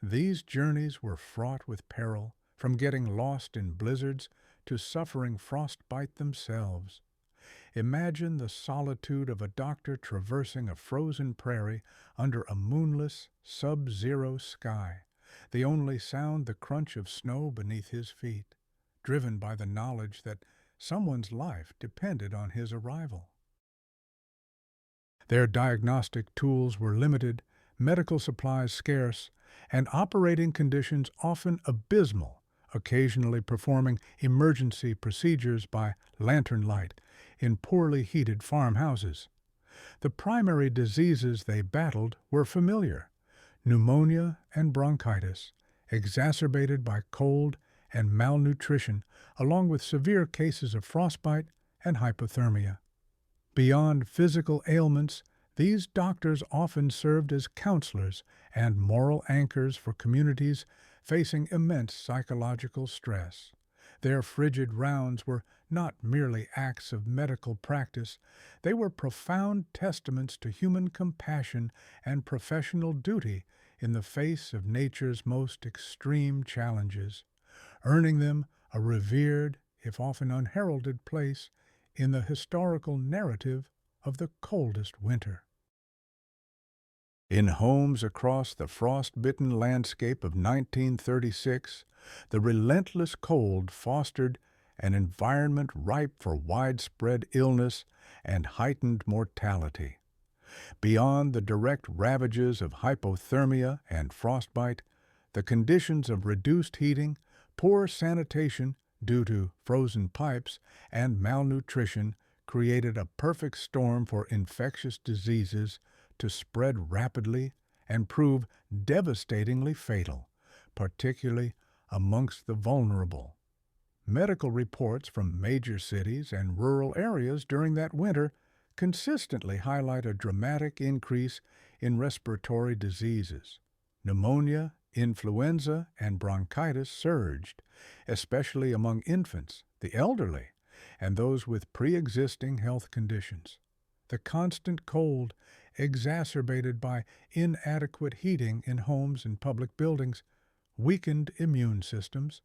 These journeys were fraught with peril, from getting lost in blizzards to suffering frostbite themselves. Imagine the solitude of a doctor traversing a frozen prairie under a moonless, sub-zero sky, the only sound the crunch of snow beneath his feet, driven by the knowledge that someone's life depended on his arrival. Their diagnostic tools were limited, medical supplies scarce, and operating conditions often abysmal, occasionally performing emergency procedures by lantern light in poorly heated farmhouses. The primary diseases they battled were familiar: pneumonia and bronchitis, exacerbated by cold and malnutrition, along with severe cases of frostbite and hypothermia. Beyond physical ailments, these doctors often served as counselors and moral anchors for communities facing immense psychological stress. Their frigid rounds were not merely acts of medical practice, they were profound testaments to human compassion and professional duty in the face of nature's most extreme challenges, earning them a revered, if often unheralded, place in the historical narrative of the coldest winter. In homes across the frost-bitten landscape of 1936, the relentless cold fostered an environment ripe for widespread illness and heightened mortality. Beyond the direct ravages of hypothermia and frostbite, the conditions of reduced heating, poor sanitation due to frozen pipes, and malnutrition created a perfect storm for infectious diseases to spread rapidly and prove devastatingly fatal, particularly amongst the vulnerable. Medical reports from major cities and rural areas during that winter consistently highlight a dramatic increase in respiratory diseases. Pneumonia, influenza, and bronchitis surged, especially among infants, the elderly, and those with pre-existing health conditions. The constant cold, exacerbated by inadequate heating in homes and public buildings, weakened immune systems.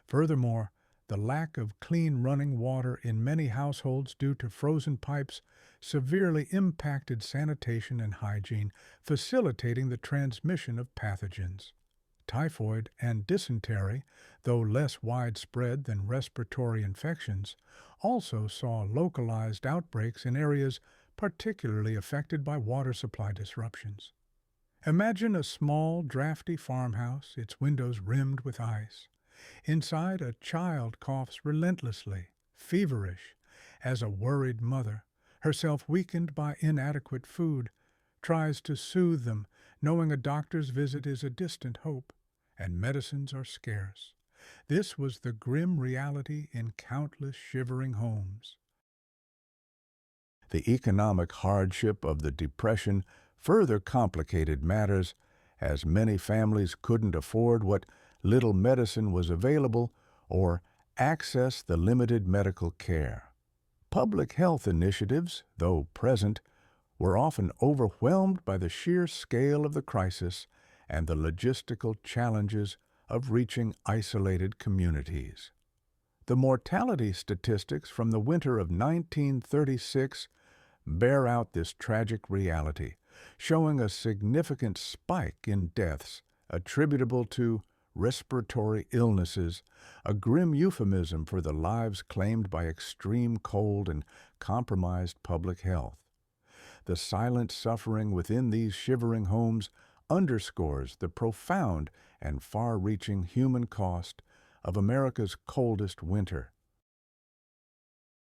Furthermore, the lack of clean running water in many households due to frozen pipes severely impacted sanitation and hygiene, facilitating the transmission of pathogens. Typhoid and dysentery, though less widespread than respiratory infections, also saw localized outbreaks in areas particularly affected by water supply disruptions. Imagine a small, drafty farmhouse, its windows rimmed with ice. Inside, a child coughs relentlessly, feverish, as a worried mother, herself weakened by inadequate food, tries to soothe them, knowing a doctor's visit is a distant hope, and medicines are scarce. This was the grim reality in countless shivering homes. The economic hardship of the Depression further complicated matters, as many families couldn't afford what little medicine was available or access the limited medical care. Public health initiatives, though present, were often overwhelmed by the sheer scale of the crisis and the logistical challenges of reaching isolated communities. The mortality statistics from the winter of 1936 bear out this tragic reality, showing a significant spike in deaths attributable to respiratory illnesses, a grim euphemism for the lives claimed by extreme cold and compromised public health. The silent suffering within these shivering homes underscores the profound and far-reaching human cost of America's coldest winter.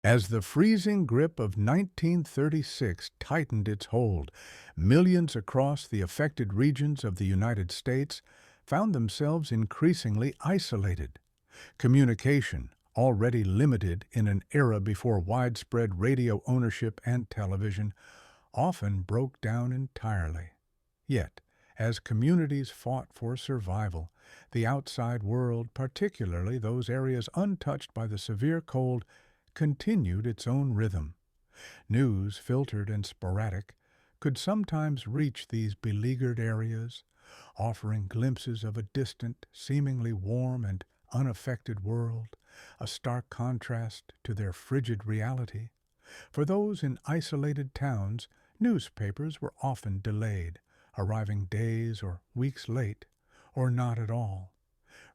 As the freezing grip of 1936 tightened its hold, millions across the affected regions of the United States found themselves increasingly isolated. Communication, already limited in an era before widespread radio ownership and television, often broke down entirely. Yet, as communities fought for survival, the outside world, particularly those areas untouched by the severe cold, continued its own rhythm. News, filtered and sporadic, could sometimes reach these beleaguered areas, offering glimpses of a distant, seemingly warm and unaffected world, a stark contrast to their frigid reality. For those in isolated towns, newspapers were often delayed, arriving days or weeks late, or not at all.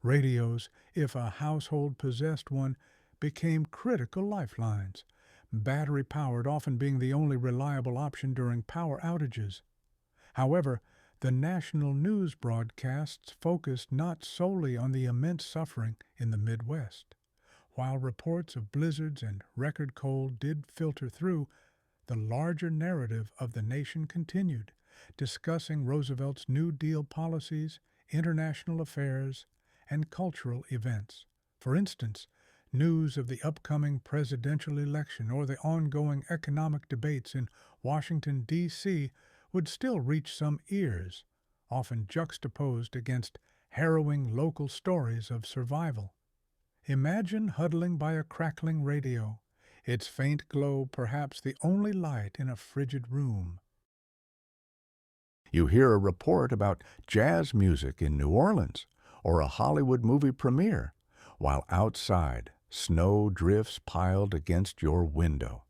Radios, if a household possessed one, became critical lifelines, battery-powered often being the only reliable option during power outages. However, the national news broadcasts focused not solely on the immense suffering in the Midwest. While reports of blizzards and record cold did filter through, the larger narrative of the nation continued, discussing Roosevelt's New Deal policies, international affairs, and cultural events. For instance, news of the upcoming presidential election or the ongoing economic debates in Washington, D.C. would still reach some ears, often juxtaposed against harrowing local stories of survival. Imagine huddling by a crackling radio, its faint glow perhaps the only light in a frigid room. You hear a report about jazz music in New Orleans or a Hollywood movie premiere, while outside snow drifts piled against your window.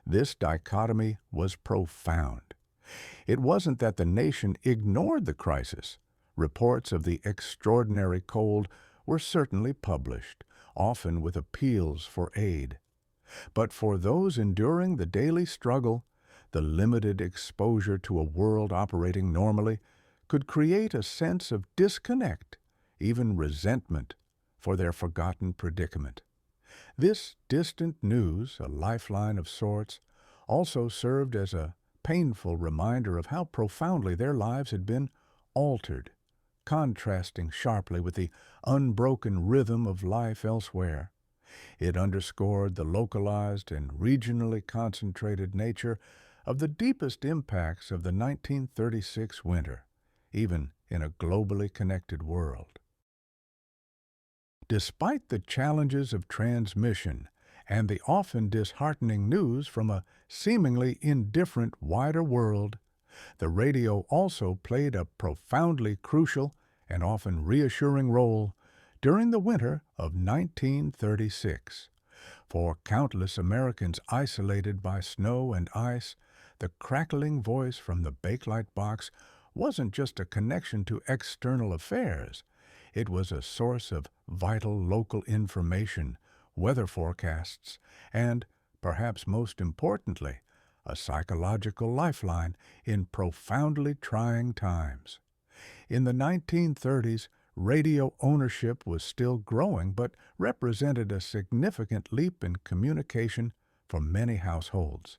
This dichotomy was profound. It wasn't that the nation ignored the crisis. Reports of the extraordinary cold were certainly published, often with appeals for aid. But for those enduring the daily struggle, the limited exposure to a world operating normally could create a sense of disconnect, even resentment, for their forgotten predicament. This distant news, a lifeline of sorts, also served as a painful reminder of how profoundly their lives had been altered, contrasting sharply with the unbroken rhythm of life elsewhere. It underscored the localized and regionally concentrated nature of the deepest impacts of the 1936 winter, even in a globally connected world. Despite the challenges of transmission and the often disheartening news from a seemingly indifferent wider world, the radio also played a profoundly crucial and often reassuring role during the winter of 1936. For countless Americans isolated by snow and ice, the crackling voice from the bakelite box wasn't just a connection to external affairs. It was a source of vital local information, weather forecasts, and, perhaps most importantly, a psychological lifeline in profoundly trying times. In the 1930s, radio ownership was still growing but represented a significant leap in communication for many households.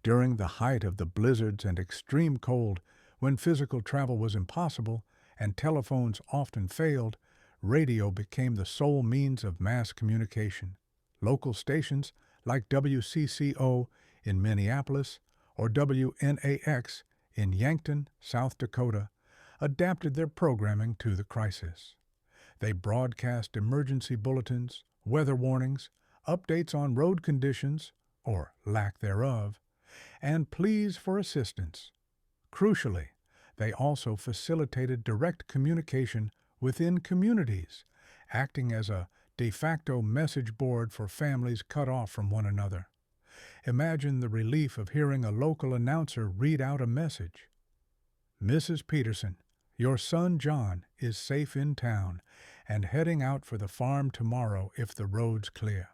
During the height of the blizzards and extreme cold, when physical travel was impossible and telephones often failed, radio became the sole means of mass communication. Local stations like WCCO in Minneapolis or WNAX in Yankton, South Dakota, adapted their programming to the crisis. They broadcast emergency bulletins, weather warnings, updates on road conditions, or lack thereof, and pleas for assistance. Crucially, they also facilitated direct communication within communities, acting as a de facto message board for families cut off from one another. Imagine the relief of hearing a local announcer read out a message. "Mrs. Peterson, your son John is safe in town and heading out for the farm tomorrow if the road's clear."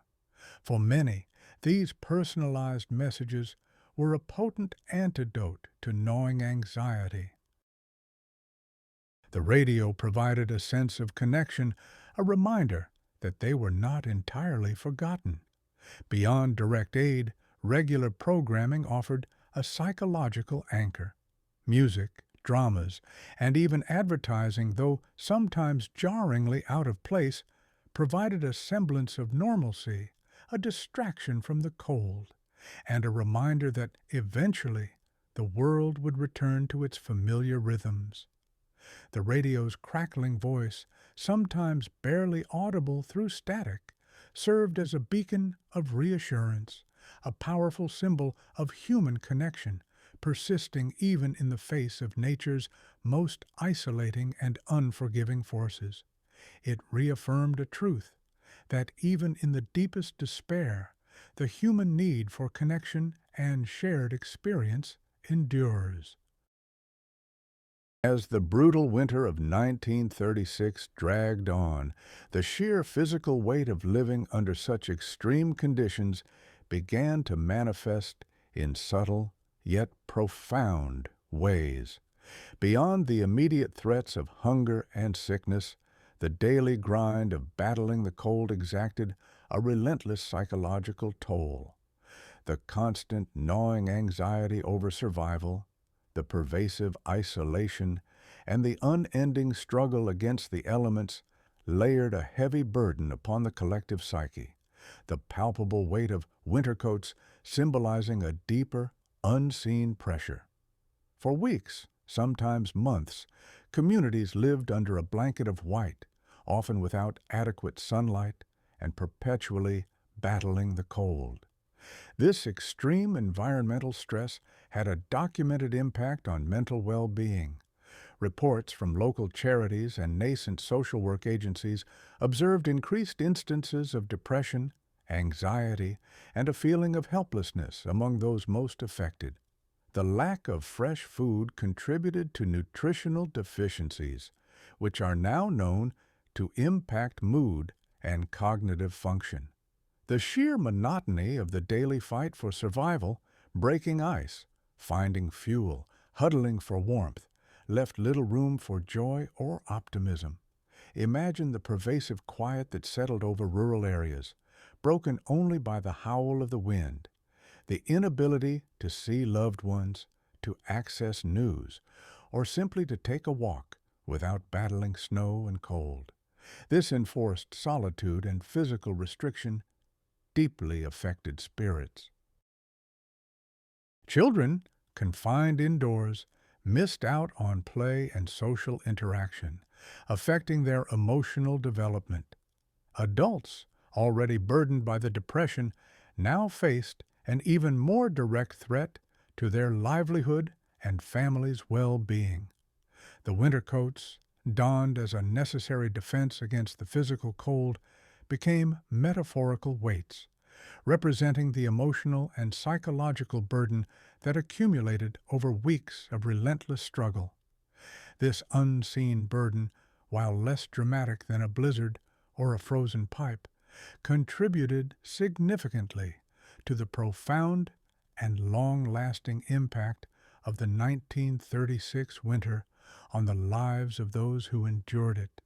For many, these personalized messages were a potent antidote to gnawing anxiety. The radio provided a sense of connection, a reminder that they were not entirely forgotten. Beyond direct aid, regular programming offered a psychological anchor. Music, dramas, and even advertising, though sometimes jarringly out of place, provided a semblance of normalcy, a distraction from the cold, and a reminder that eventually the world would return to its familiar rhythms. The radio's crackling voice, sometimes barely audible through static, served as a beacon of reassurance, a powerful symbol of human connection, persisting even in the face of nature's most isolating and unforgiving forces. It reaffirmed a truth, that even in the deepest despair, the human need for connection and shared experience endures. As the brutal winter of 1936 dragged on, the sheer physical weight of living under such extreme conditions began to manifest in subtle yet profound ways. Beyond the immediate threats of hunger and sickness, the daily grind of battling the cold exacted a relentless psychological toll. The constant gnawing anxiety over survival, the pervasive isolation, and the unending struggle against the elements layered a heavy burden upon the collective psyche, the palpable weight of winter coats symbolizing a deeper, unseen pressure. For weeks, sometimes months, communities lived under a blanket of white, often without adequate sunlight and perpetually battling the cold. This extreme environmental stress had a documented impact on mental well-being. Reports from local charities and nascent social work agencies observed increased instances of depression, anxiety, and a feeling of helplessness among those most affected. The lack of fresh food contributed to nutritional deficiencies, which are now known to impact mood and cognitive function. The sheer monotony of the daily fight for survival, breaking ice, finding fuel, huddling for warmth, left little room for joy or optimism. Imagine the pervasive quiet that settled over rural areas, broken only by the howl of the wind, the inability to see loved ones, to access news, or simply to take a walk without battling snow and cold. This enforced solitude and physical restriction deeply affected spirits. Children, confined indoors, missed out on play and social interaction, affecting their emotional development. Adults, already burdened by the depression, now faced an even more direct threat to their livelihood and family's well-being. The winter coats, donned as a necessary defense against the physical cold, became metaphorical weights, representing the emotional and psychological burden that accumulated over weeks of relentless struggle. This unseen burden, while less dramatic than a blizzard or a frozen pipe, contributed significantly to the profound and long-lasting impact of the 1936 winter on the lives of those who endured it.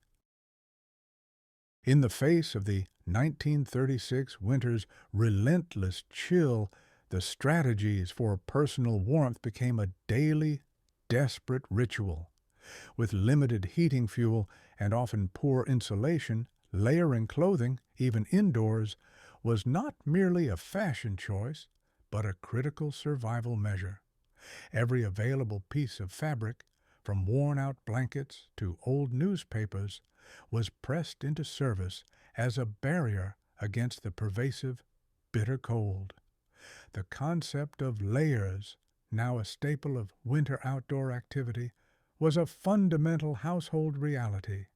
In the face of the 1936 winter's relentless chill, the strategies for personal warmth became a daily, desperate ritual. With limited heating fuel and often poor insulation, layering clothing, even indoors, was not merely a fashion choice, but a critical survival measure. Every available piece of fabric, from worn-out blankets to old newspapers, was pressed into service as a barrier against the pervasive, bitter cold. The concept of layers, now a staple of winter outdoor activity, was a fundamental household reality.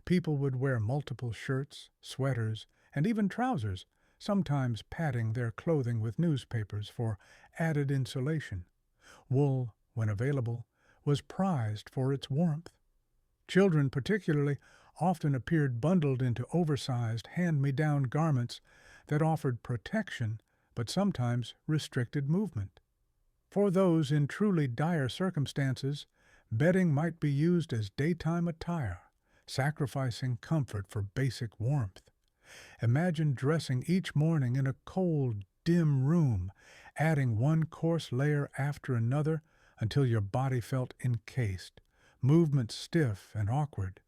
People would wear multiple shirts, sweaters, and even trousers, sometimes padding their clothing with newspapers for added insulation. Wool, when available, was prized for its warmth. Children, particularly, often appeared bundled into oversized hand-me-down garments that offered protection but sometimes restricted movement. For those in truly dire circumstances, bedding might be used as daytime attire, sacrificing comfort for basic warmth. Imagine dressing each morning in a cold, dim room, adding one coarse layer after another until your body felt encased, movements stiff and awkward.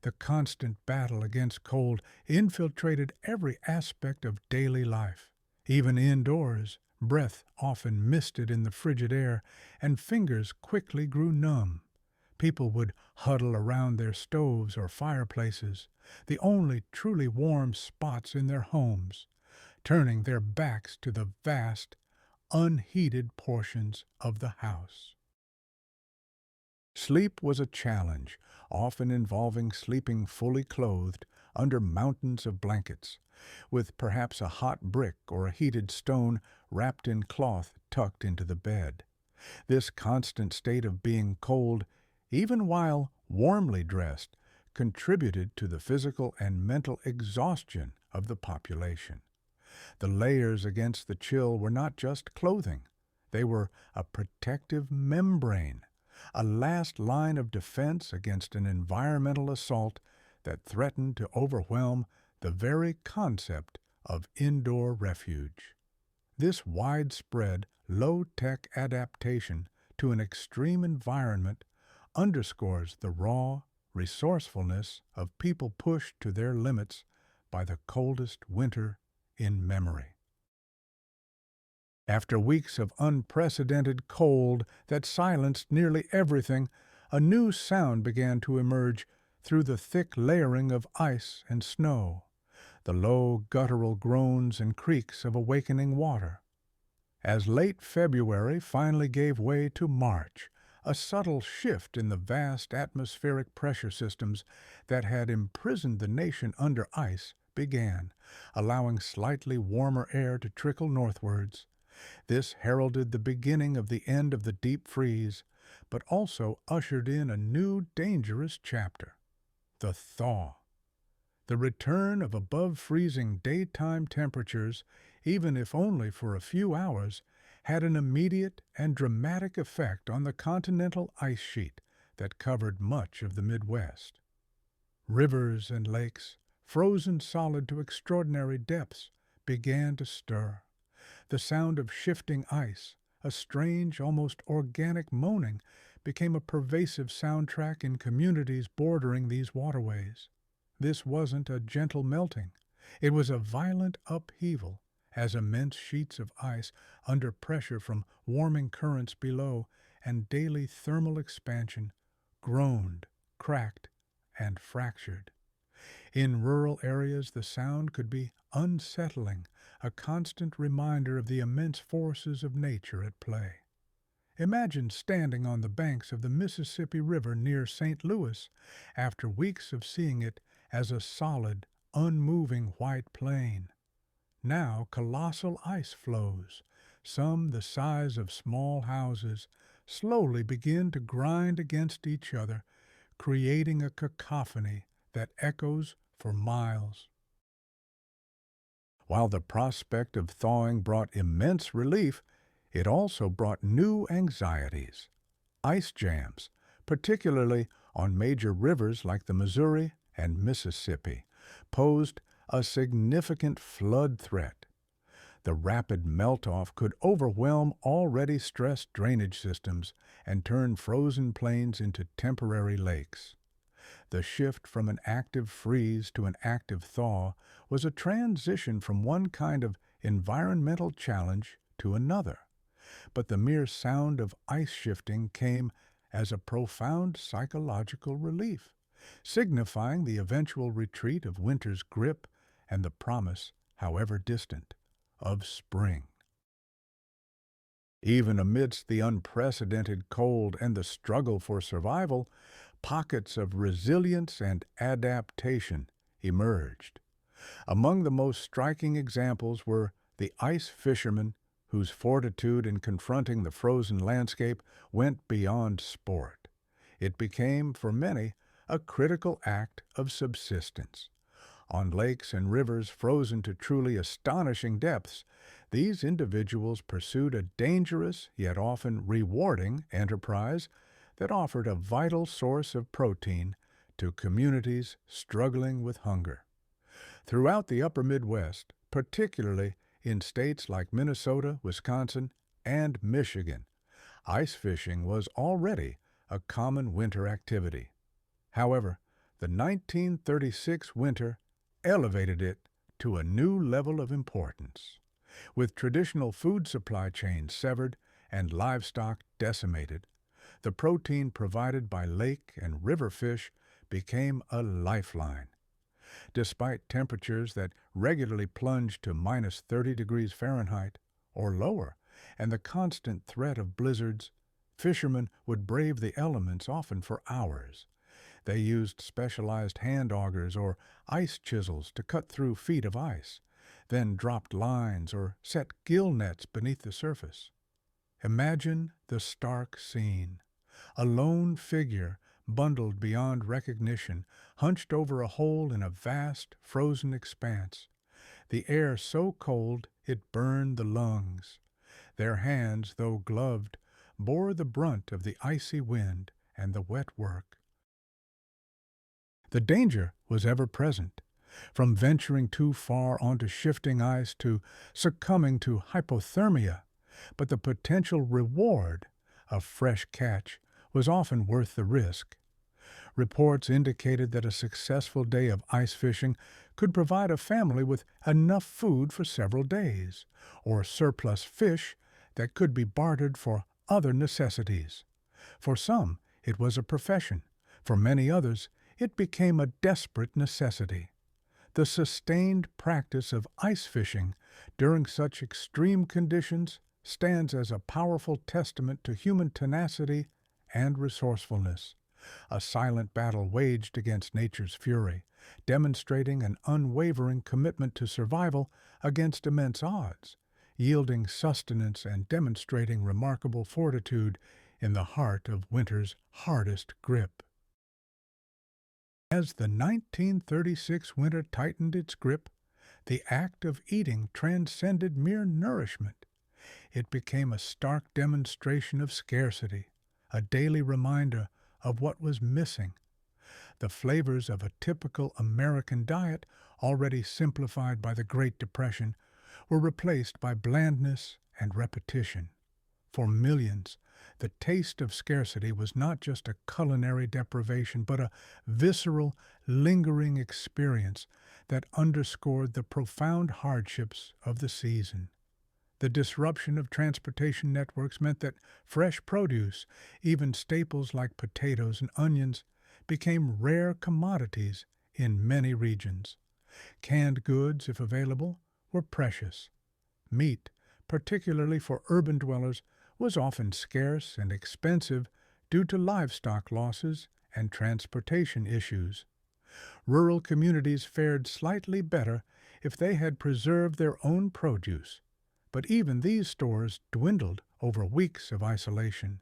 The constant battle against cold infiltrated every aspect of daily life. Even indoors, breath often misted in the frigid air, and fingers quickly grew numb. People would huddle around their stoves or fireplaces, the only truly warm spots in their homes, turning their backs to the vast, unheated portions of the house. Sleep was a challenge, often involving sleeping fully clothed under mountains of blankets, with perhaps a hot brick or a heated stone wrapped in cloth tucked into the bed. This constant state of being cold, even while warmly dressed, contributed to the physical and mental exhaustion of the population. The layers against the chill were not just clothing. They were a protective membrane, a last line of defense against an environmental assault that threatened to overwhelm the very concept of indoor refuge. This widespread, low-tech adaptation to an extreme environment underscores the raw resourcefulness of people pushed to their limits by the coldest winter in memory. After weeks of unprecedented cold that silenced nearly everything, a new sound began to emerge through the thick layering of ice and snow. the low guttural groans and creaks of awakening water. As late February finally gave way to March, a subtle shift in the vast atmospheric pressure systems that had imprisoned the nation under ice began, allowing slightly warmer air to trickle northwards. This heralded the beginning of the end of the deep freeze, but also ushered in a new dangerous chapter: the thaw. The return of above-freezing daytime temperatures, even if only for a few hours, had an immediate and dramatic effect on the continental ice sheet that covered much of the Midwest. Rivers and lakes, frozen solid to extraordinary depths, began to stir. The sound of shifting ice, a strange, almost organic moaning, became a pervasive soundtrack in communities bordering these waterways. This wasn't a gentle melting. It was a violent upheaval, as immense sheets of ice, under pressure from warming currents below and daily thermal expansion, groaned, cracked, and fractured. In rural areas, the sound could be unsettling, a constant reminder of the immense forces of nature at play. Imagine standing on the banks of the Mississippi River near St. Louis after weeks of seeing it as a solid, unmoving white plain. Now colossal ice floes, some the size of small houses, slowly begin to grind against each other, creating a cacophony that echoes for miles. While the prospect of thawing brought immense relief, it also brought new anxieties. Ice jams, particularly on major rivers like the Missouri and Mississippi, posed a significant flood threat. The rapid melt-off could overwhelm already stressed drainage systems and turn frozen plains into temporary lakes. The shift from an active freeze to an active thaw was a transition from one kind of environmental challenge to another. But the mere sound of ice shifting came as a profound psychological relief, signifying the eventual retreat of winter's grip and the promise, however distant, of spring. Even amidst the unprecedented cold and the struggle for survival, pockets of resilience and adaptation emerged. Among the most striking examples were the ice fishermen whose fortitude in confronting the frozen landscape went beyond sport. It became, for many, a critical act of subsistence. On lakes and rivers frozen to truly astonishing depths, these individuals pursued a dangerous yet often rewarding enterprise that offered a vital source of protein to communities struggling with hunger. Throughout the upper Midwest, particularly in states like Minnesota, Wisconsin, and Michigan, ice fishing was already a common winter activity. However, the 1936 winter elevated it to a new level of importance. With traditional food supply chains severed and livestock decimated, the protein provided by lake and river fish became a lifeline. Despite temperatures that regularly plunged to minus 30 degrees Fahrenheit or lower, and the constant threat of blizzards, fishermen would brave the elements often for hours. They used specialized hand augers or ice chisels to cut through feet of ice, then dropped lines or set gill nets beneath the surface. Imagine the stark scene. A lone figure, bundled beyond recognition, hunched over a hole in a vast, frozen expanse. The air so cold it burned the lungs. Their hands, though gloved, bore the brunt of the icy wind and the wet work. The danger was ever present, from venturing too far onto shifting ice to succumbing to hypothermia, but the potential reward, a fresh catch, was often worth the risk. Reports indicated that a successful day of ice fishing could provide a family with enough food for several days, or surplus fish that could be bartered for other necessities. For some, it was a profession. For many others, it became a desperate necessity. The sustained practice of ice fishing during such extreme conditions stands as a powerful testament to human tenacity and resourcefulness, a silent battle waged against nature's fury, demonstrating an unwavering commitment to survival against immense odds, yielding sustenance and demonstrating remarkable fortitude in the heart of winter's hardest grip. As the 1936 winter tightened its grip, the act of eating transcended mere nourishment. It became a stark demonstration of scarcity, a daily reminder of what was missing. The flavors of a typical American diet, already simplified by the Great Depression, were replaced by blandness and repetition. For millions, the taste of scarcity was not just a culinary deprivation, but a visceral, lingering experience that underscored the profound hardships of the season. The disruption of transportation networks meant that fresh produce, even staples like potatoes and onions, became rare commodities in many regions. Canned goods, if available, were precious. Meat, particularly for urban dwellers, was often scarce and expensive due to livestock losses and transportation issues. Rural communities fared slightly better if they had preserved their own produce, but even these stores dwindled over weeks of isolation.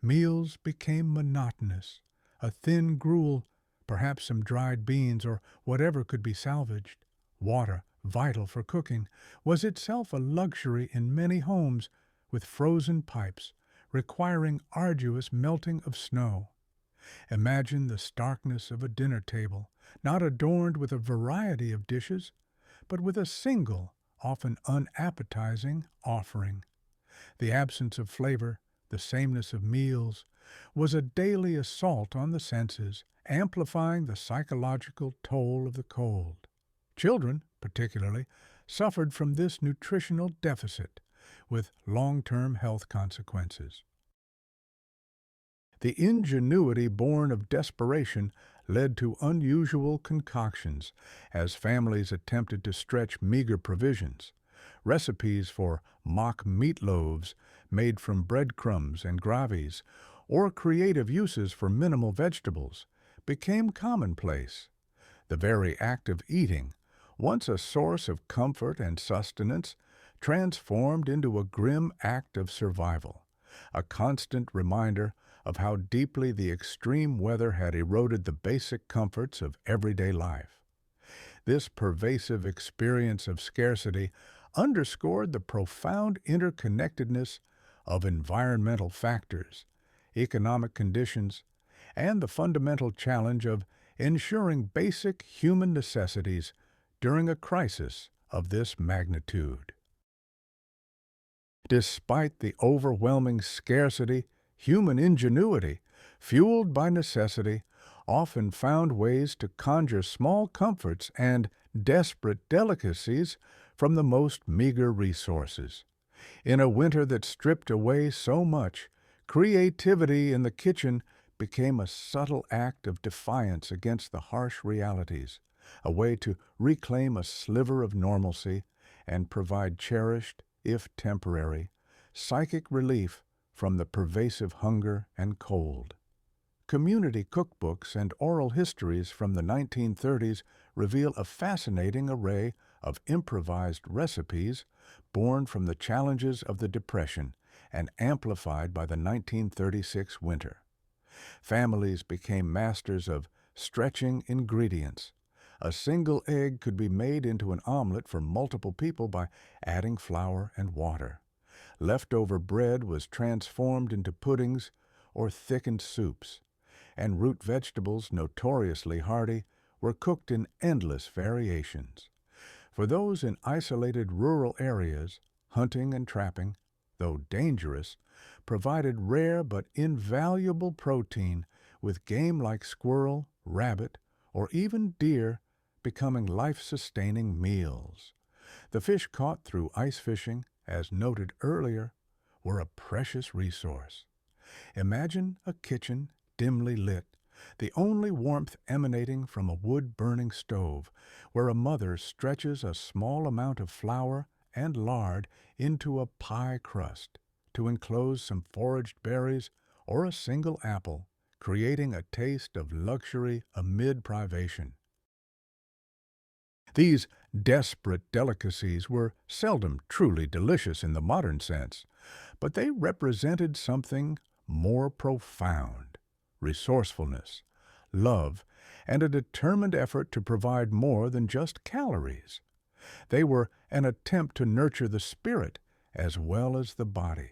Meals became monotonous, a thin gruel, perhaps some dried beans or whatever could be salvaged. Water, vital for cooking, was itself a luxury in many homes, with frozen pipes, requiring arduous melting of snow. Imagine the starkness of a dinner table, not adorned with a variety of dishes, but with a single, often unappetizing, offering. The absence of flavor, the sameness of meals, was a daily assault on the senses, amplifying the psychological toll of the cold. Children, particularly, suffered from this nutritional deficit, with long-term health consequences. The ingenuity born of desperation led to unusual concoctions as families attempted to stretch meager provisions. Recipes for mock meatloaves made from breadcrumbs and gravies, or creative uses for minimal vegetables, became commonplace. The very act of eating, once a source of comfort and sustenance, transformed into a grim act of survival, a constant reminder of how deeply the extreme weather had eroded the basic comforts of everyday life. This pervasive experience of scarcity underscored the profound interconnectedness of environmental factors, economic conditions, and the fundamental challenge of ensuring basic human necessities during a crisis of this magnitude. Despite the overwhelming scarcity, human ingenuity, fueled by necessity, often found ways to conjure small comforts and desperate delicacies from the most meager resources. In a winter that stripped away so much, creativity in the kitchen became a subtle act of defiance against the harsh realities, a way to reclaim a sliver of normalcy and provide cherished, if temporary, psychic relief from the pervasive hunger and cold. Community cookbooks and oral histories from the 1930s reveal a fascinating array of improvised recipes born from the challenges of the Depression and amplified by the 1936 winter. Families became masters of stretching ingredients. A single egg could be made into an omelet for multiple people by adding flour and water. Leftover bread was transformed into puddings or thickened soups, and root vegetables, notoriously hardy, were cooked in endless variations. For those in isolated rural areas, hunting and trapping, though dangerous, provided rare but invaluable protein, with game like squirrel, rabbit, or even deer becoming life-sustaining meals. The fish caught through ice fishing, as noted earlier, were a precious resource. Imagine a kitchen dimly lit, the only warmth emanating from a wood-burning stove, where a mother stretches a small amount of flour and lard into a pie crust to enclose some foraged berries or a single apple, creating a taste of luxury amid privation. These desperate delicacies were seldom truly delicious in the modern sense, but they represented something more profound: resourcefulness, love, and a determined effort to provide more than just calories. They were an attempt to nurture the spirit as well as the body.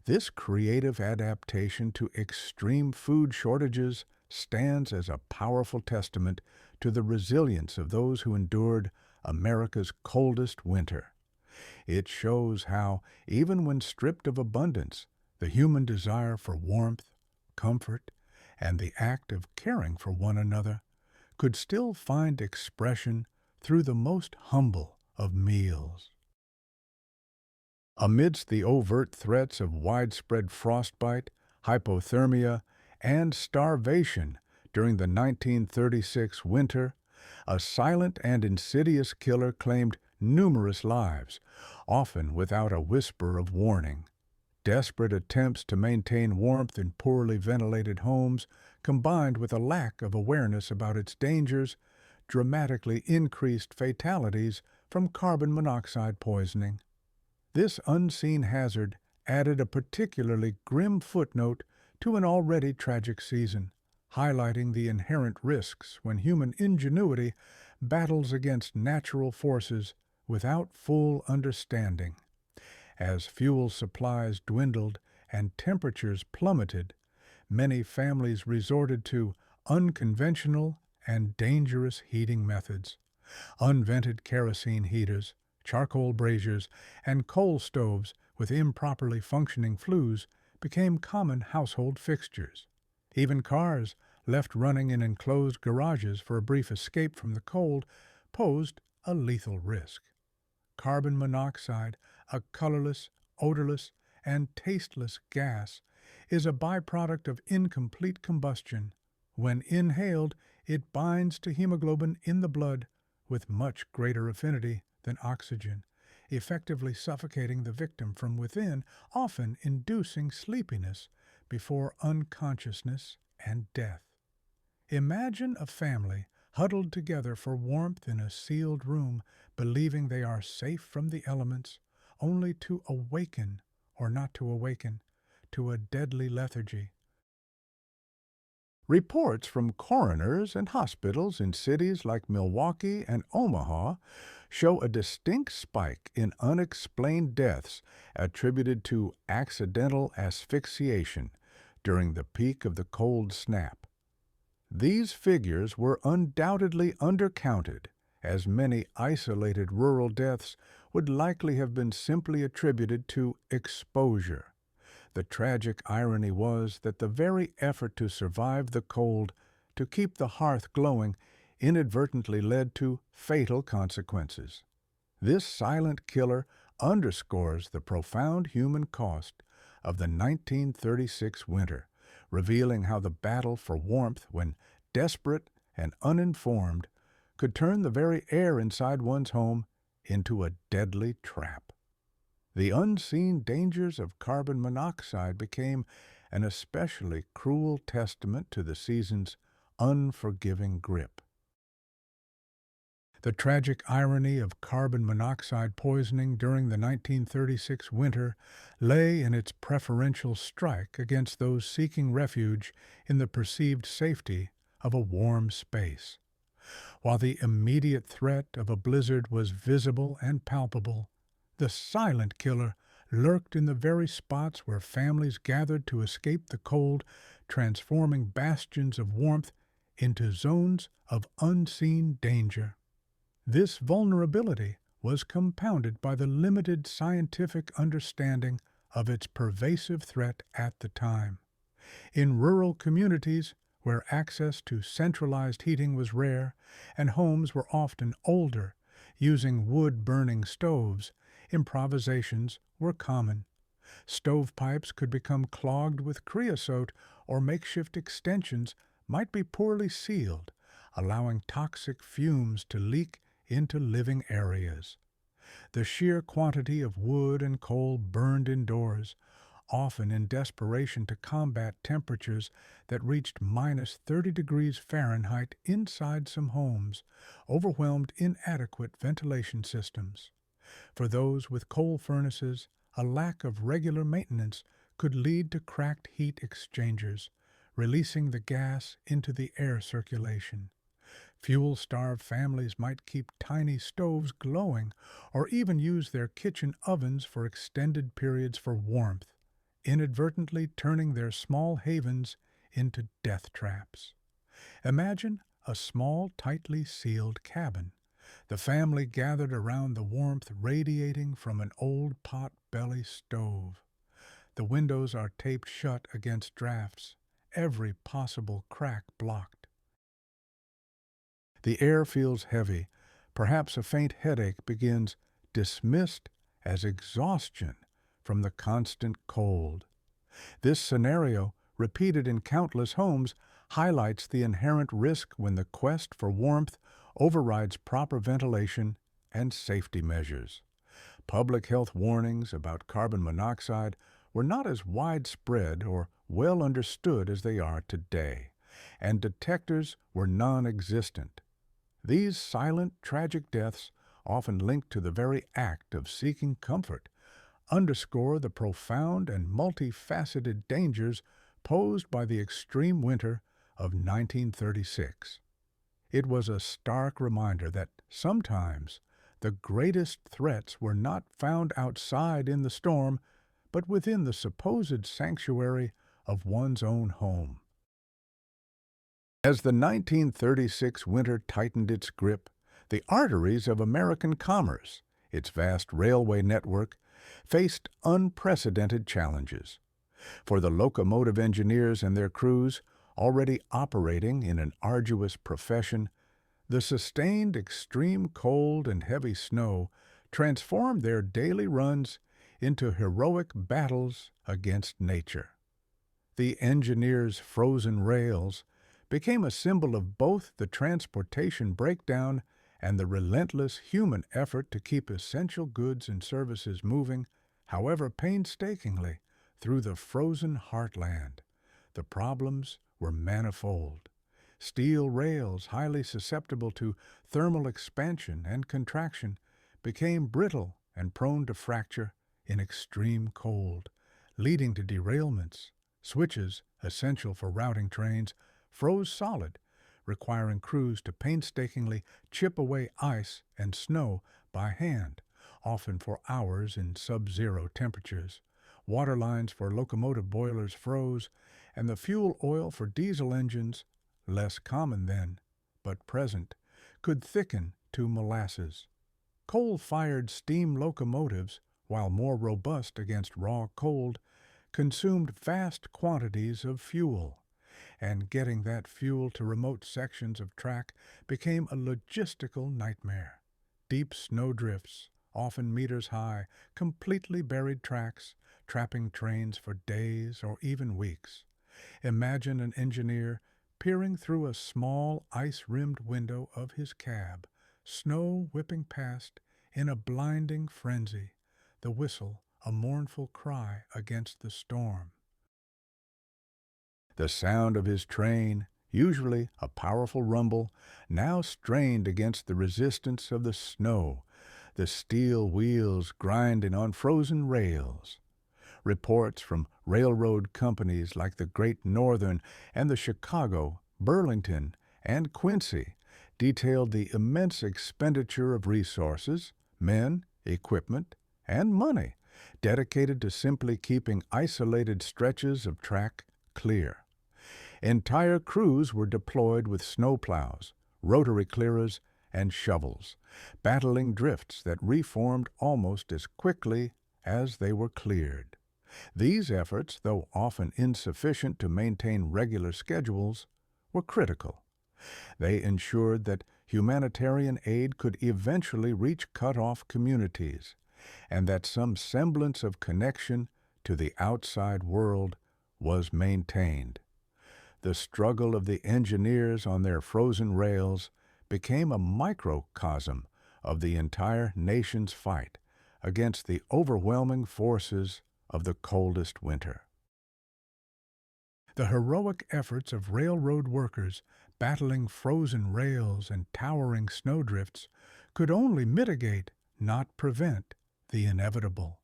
This creative adaptation to extreme food shortages stands as a powerful testament to the resilience of those who endured America's coldest winter. It shows how, even when stripped of abundance, the human desire for warmth, comfort, and the act of caring for one another could still find expression through the most humble of meals. Amidst the overt threats of widespread frostbite, hypothermia, and starvation during the 1936 winter, a silent and insidious killer claimed numerous lives, often without a whisper of warning. Desperate attempts to maintain warmth in poorly ventilated homes, combined with a lack of awareness about its dangers, dramatically increased fatalities from carbon monoxide poisoning. This unseen hazard added a particularly grim footnote to an already tragic season, highlighting the inherent risks when human ingenuity battles against natural forces without full understanding. As fuel supplies dwindled and temperatures plummeted, many families resorted to unconventional and dangerous heating methods. Unvented kerosene heaters, charcoal braziers, and coal stoves with improperly functioning flues became common household fixtures. Even cars, left running in enclosed garages for a brief escape from the cold, posed a lethal risk. Carbon monoxide, a colorless, odorless, and tasteless gas, is a byproduct of incomplete combustion. When inhaled, it binds to hemoglobin in the blood with much greater affinity than oxygen, effectively suffocating the victim from within, often inducing sleepiness before unconsciousness and death. Imagine a family huddled together for warmth in a sealed room, believing they are safe from the elements, only to awaken, or not to awaken, to a deadly lethargy. Reports from coroners and hospitals in cities like Milwaukee and Omaha show a distinct spike in unexplained deaths attributed to accidental asphyxiation during the peak of the cold snap. These figures were undoubtedly undercounted, as many isolated rural deaths would likely have been simply attributed to exposure. The tragic irony was that the very effort to survive the cold, to keep the hearth glowing, inadvertently led to fatal consequences. This silent killer underscores the profound human cost of the 1936 winter, revealing how the battle for warmth, when desperate and uninformed, could turn the very air inside one's home into a deadly trap. The unseen dangers of carbon monoxide became an especially cruel testament to the season's unforgiving grip. The tragic irony of carbon monoxide poisoning during the 1936 winter lay in its preferential strike against those seeking refuge in the perceived safety of a warm space. While the immediate threat of a blizzard was visible and palpable, the silent killer lurked in the very spots where families gathered to escape the cold, transforming bastions of warmth into zones of unseen danger. This vulnerability was compounded by the limited scientific understanding of its pervasive threat at the time. In rural communities, where access to centralized heating was rare and homes were often older, using wood-burning stoves, improvisations were common. Stovepipes could become clogged with creosote or makeshift extensions might be poorly sealed, allowing toxic fumes to leak into living areas. The sheer quantity of wood and coal burned indoors, often in desperation to combat temperatures that reached minus 30 degrees Fahrenheit inside some homes, overwhelmed inadequate ventilation systems. For those with coal furnaces, a lack of regular maintenance could lead to cracked heat exchangers, releasing the gas into the air circulation. Fuel-starved families might keep tiny stoves glowing or even use their kitchen ovens for extended periods for warmth, inadvertently turning their small havens into death traps. Imagine a small, tightly sealed cabin. The family gathered around the warmth radiating from an old pot-belly stove. The windows are taped shut against drafts, every possible crack blocked. The air feels heavy. Perhaps a faint headache begins, dismissed as exhaustion from the constant cold. This scenario, repeated in countless homes, highlights the inherent risk when the quest for warmth overrides proper ventilation and safety measures. Public health warnings about carbon monoxide were not as widespread or well understood as they are today, and detectors were non-existent. These silent, tragic deaths, often linked to the very act of seeking comfort, underscore the profound and multifaceted dangers posed by the extreme winter of 1936. It was a stark reminder that sometimes the greatest threats were not found outside in the storm, but within the supposed sanctuary of one's own home. As the 1936 winter tightened its grip, the arteries of American commerce, its vast railway network, faced unprecedented challenges. For the locomotive engineers and their crews, already operating in an arduous profession, the sustained extreme cold and heavy snow transformed their daily runs into heroic battles against nature. The engineers' frozen rails became a symbol of both the transportation breakdown and the relentless human effort to keep essential goods and services moving, however painstakingly, through the frozen heartland. The problems were manifold. Steel rails, highly susceptible to thermal expansion and contraction, became brittle and prone to fracture in extreme cold, leading to derailments. Switches, essential for routing trains, froze solid, requiring crews to painstakingly chip away ice and snow by hand, often for hours in sub-zero temperatures. Water lines for locomotive boilers froze, and the fuel oil for diesel engines, less common then, but present, could thicken to molasses. Coal-fired steam locomotives, while more robust against raw cold, consumed vast quantities of fuel, and getting that fuel to remote sections of track became a logistical nightmare. Deep snowdrifts, often meters high, completely buried tracks, trapping trains for days or even weeks. Imagine an engineer peering through a small ice-rimmed window of his cab, snow whipping past in a blinding frenzy, the whistle a mournful cry against the storm. The sound of his train, usually a powerful rumble, now strained against the resistance of the snow, the steel wheels grinding on frozen rails. Reports from railroad companies like the Great Northern and the Chicago, Burlington, and Quincy detailed the immense expenditure of resources, men, equipment, and money dedicated to simply keeping isolated stretches of track clear. Entire crews were deployed with snowplows, rotary clearers, and shovels, battling drifts that reformed almost as quickly as they were cleared. These efforts, though often insufficient to maintain regular schedules, were critical. They ensured that humanitarian aid could eventually reach cut-off communities, and that some semblance of connection to the outside world was maintained. The struggle of the engineers on their frozen rails became a microcosm of the entire nation's fight against the overwhelming forces of the coldest winter. The heroic efforts of railroad workers battling frozen rails and towering snowdrifts could only mitigate, not prevent, the inevitable.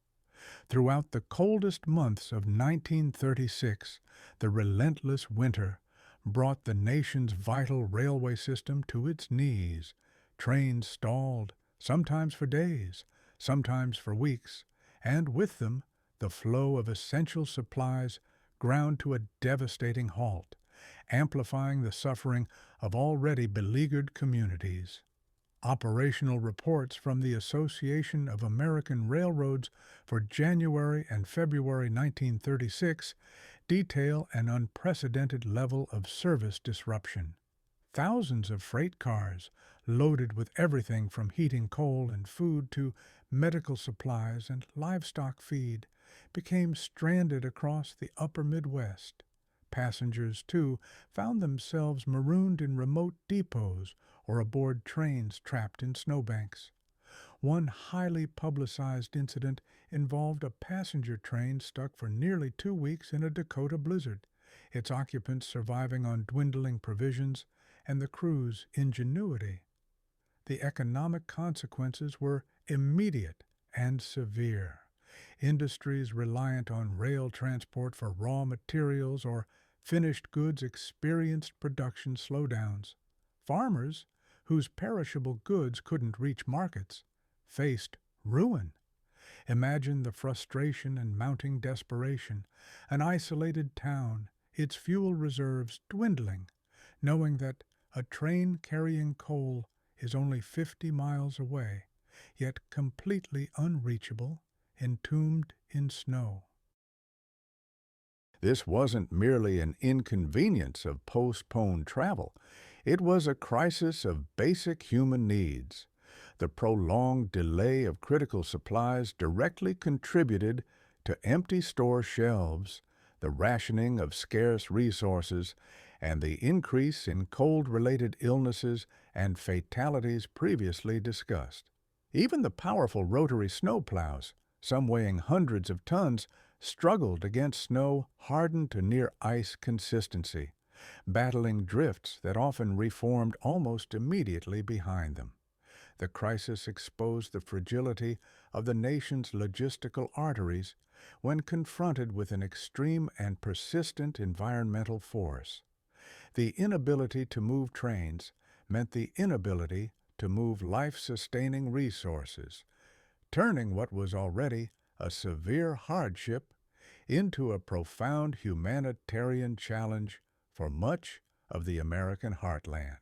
Throughout the coldest months of 1936, the relentless winter brought the nation's vital railway system to its knees. Trains stalled, sometimes for days, sometimes for weeks, and with them, the flow of essential supplies ground to a devastating halt, amplifying the suffering of already beleaguered communities. Operational reports from the Association of American Railroads for January and February 1936 detail an unprecedented level of service disruption. Thousands of freight cars, loaded with everything from heating coal and food to medical supplies and livestock feed, became stranded across the upper Midwest. Passengers, too, found themselves marooned in remote depots or aboard trains trapped in snowbanks. One highly publicized incident involved a passenger train stuck for nearly 2 weeks in a Dakota blizzard, its occupants surviving on dwindling provisions and the crew's ingenuity. The economic consequences were immediate and severe. Industries reliant on rail transport for raw materials or finished goods experienced production slowdowns. Farmers, whose perishable goods couldn't reach markets, faced ruin. Imagine the frustration and mounting desperation. An isolated town, its fuel reserves dwindling, knowing that a train carrying coal is only 50 miles away, yet completely unreachable, entombed in snow. This wasn't merely an inconvenience of postponed travel. It was a crisis of basic human needs. The prolonged delay of critical supplies directly contributed to empty store shelves, the rationing of scarce resources, and the increase in cold-related illnesses and fatalities previously discussed. Even the powerful rotary snowplows, some weighing hundreds of tons, struggled against snow hardened to near ice consistency, battling drifts that often reformed almost immediately behind them. The crisis exposed the fragility of the nation's logistical arteries when confronted with an extreme and persistent environmental force. The inability to move trains meant the inability to move life-sustaining resources, turning what was already a severe hardship into a profound humanitarian challenge for much of the American heartland.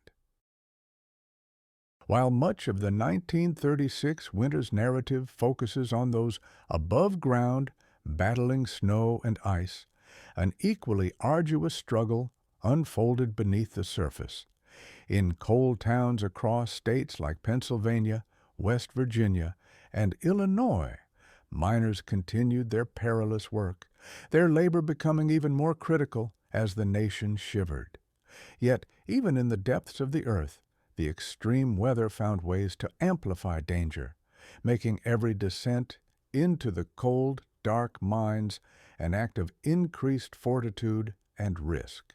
While much of the 1936 winter's narrative focuses on those above ground battling snow and ice, an equally arduous struggle unfolded beneath the surface. In coal towns across states like Pennsylvania, West Virginia, and Illinois, miners continued their perilous work, their labor becoming even more critical as the nation shivered. Yet, even in the depths of the earth, the extreme weather found ways to amplify danger, making every descent into the cold, dark mines an act of increased fortitude and risk.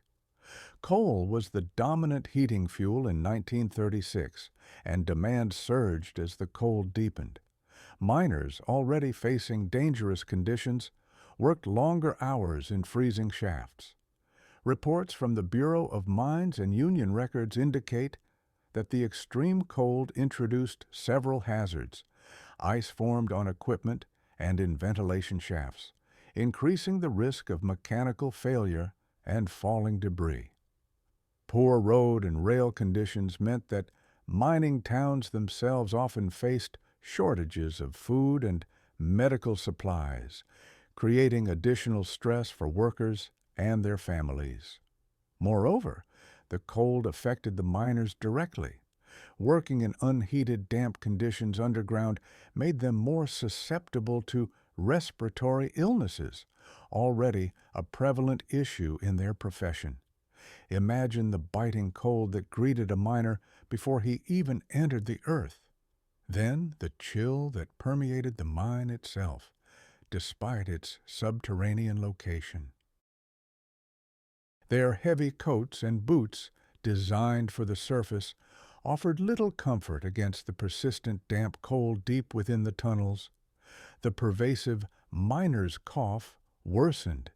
Coal was the dominant heating fuel in 1936, and demand surged as the cold deepened. Miners, already facing dangerous conditions, worked longer hours in freezing shafts. Reports from the Bureau of Mines and Union Records indicate that the extreme cold introduced several hazards. Ice formed on equipment and in ventilation shafts, increasing the risk of mechanical failure and falling debris. Poor road and rail conditions meant that mining towns themselves often faced shortages of food and medical supplies, creating additional stress for workers and their families. Moreover, the cold affected the miners directly. Working in unheated, damp conditions underground made them more susceptible to respiratory illnesses, already a prevalent issue in their profession. Imagine the biting cold that greeted a miner before he even entered the earth. Then the chill that permeated the mine itself, despite its subterranean location. Their heavy coats and boots, designed for the surface, offered little comfort against the persistent damp cold deep within the tunnels. The pervasive miner's cough worsened,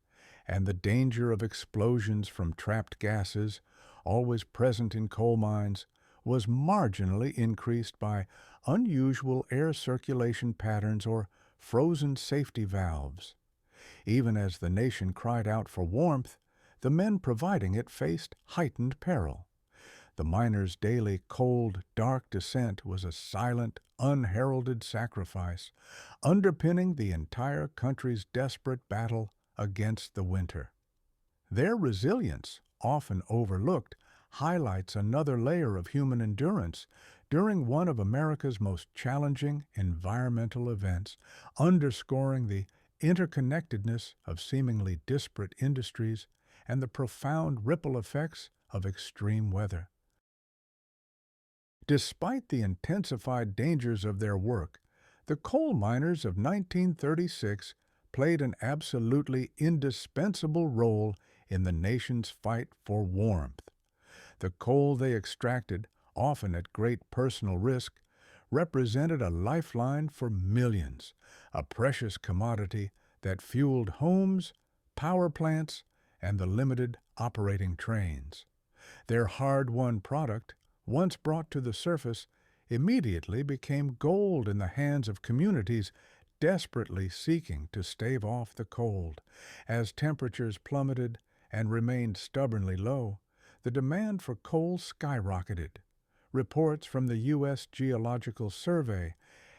and the danger of explosions from trapped gases, always present in coal mines, was marginally increased by unusual air circulation patterns or frozen safety valves. Even as the nation cried out for warmth, the men providing it faced heightened peril. The miners' daily cold, dark descent was a silent, unheralded sacrifice, underpinning the entire country's desperate battle against the winter. Their resilience, often overlooked, highlights another layer of human endurance during one of America's most challenging environmental events, underscoring the interconnectedness of seemingly disparate industries and the profound ripple effects of extreme weather. Despite the intensified dangers of their work, the coal miners of 1936 played an absolutely indispensable role in the nation's fight for warmth. The coal they extracted, often at great personal risk, represented a lifeline for millions, a precious commodity that fueled homes, power plants, and the limited operating trains. Their hard-won product, once brought to the surface, immediately became gold in the hands of communities desperately seeking to stave off the cold. As temperatures plummeted and remained stubbornly low, the demand for coal skyrocketed. Reports from the U.S. Geological Survey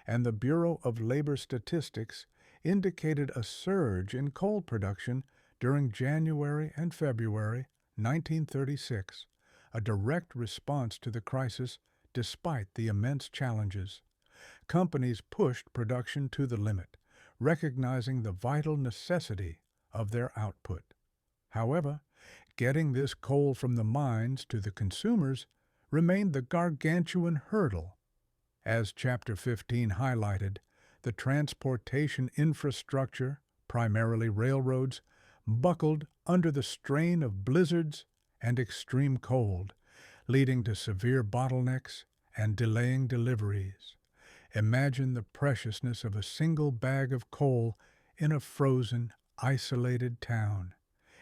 and the Bureau of Labor Statistics indicated a surge in coal production during January and February 1936, a direct response to the crisis despite the immense challenges. Companies pushed production to the limit, recognizing the vital necessity of their output. However, getting this coal from the mines to the consumers remained the gargantuan hurdle. As Chapter 15 highlighted, the transportation infrastructure, primarily railroads, buckled under the strain of blizzards and extreme cold, leading to severe bottlenecks and delaying deliveries. Imagine the preciousness of a single bag of coal in a frozen, isolated town.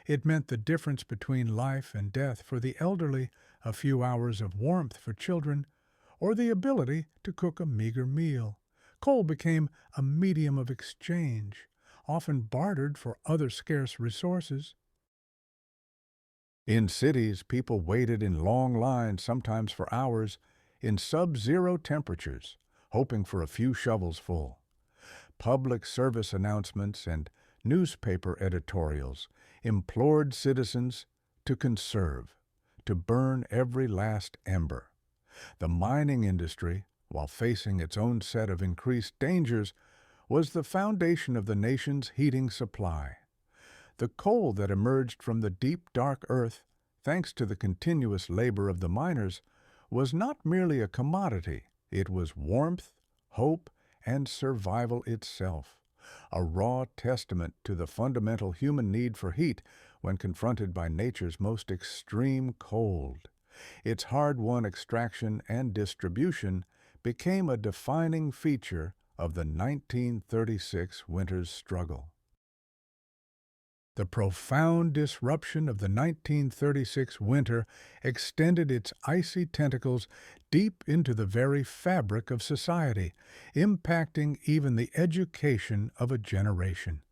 It meant the difference between life and death for the elderly, a few hours of warmth for children, or the ability to cook a meager meal. Coal became a medium of exchange, often bartered for other scarce resources. In cities, people waited in long lines, sometimes for hours, in sub-zero temperatures, hoping for a few shovels full. Public service announcements and newspaper editorials implored citizens to conserve, to burn every last ember. The mining industry, while facing its own set of increased dangers, was the foundation of the nation's heating supply. The coal that emerged from the deep, dark earth, thanks to the continuous labor of the miners, was not merely a commodity. It was warmth, hope, and survival itself, a raw testament to the fundamental human need for heat when confronted by nature's most extreme cold. Its hard-won extraction and distribution became a defining feature of the 1936 winter's struggle. The profound disruption of the 1936 winter extended its icy tentacles deep into the very fabric of society, impacting even the education of a generation.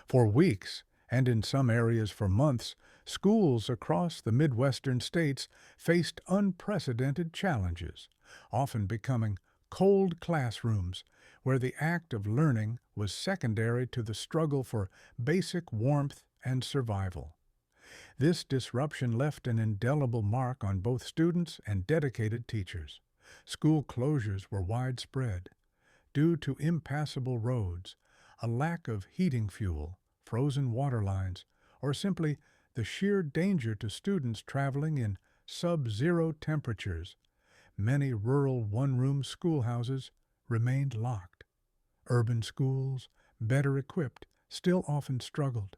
For weeks, and in some areas for months, schools across the Midwestern states faced unprecedented challenges, often becoming cold classrooms where the act of learning was secondary to the struggle for basic warmth and survival. This disruption left an indelible mark on both students and dedicated teachers. School closures were widespread due to impassable roads, a lack of heating fuel, frozen water lines, or simply the sheer danger to students traveling in sub-zero temperatures. Many rural one-room schoolhouses remained locked. Urban schools, better equipped, still often struggled.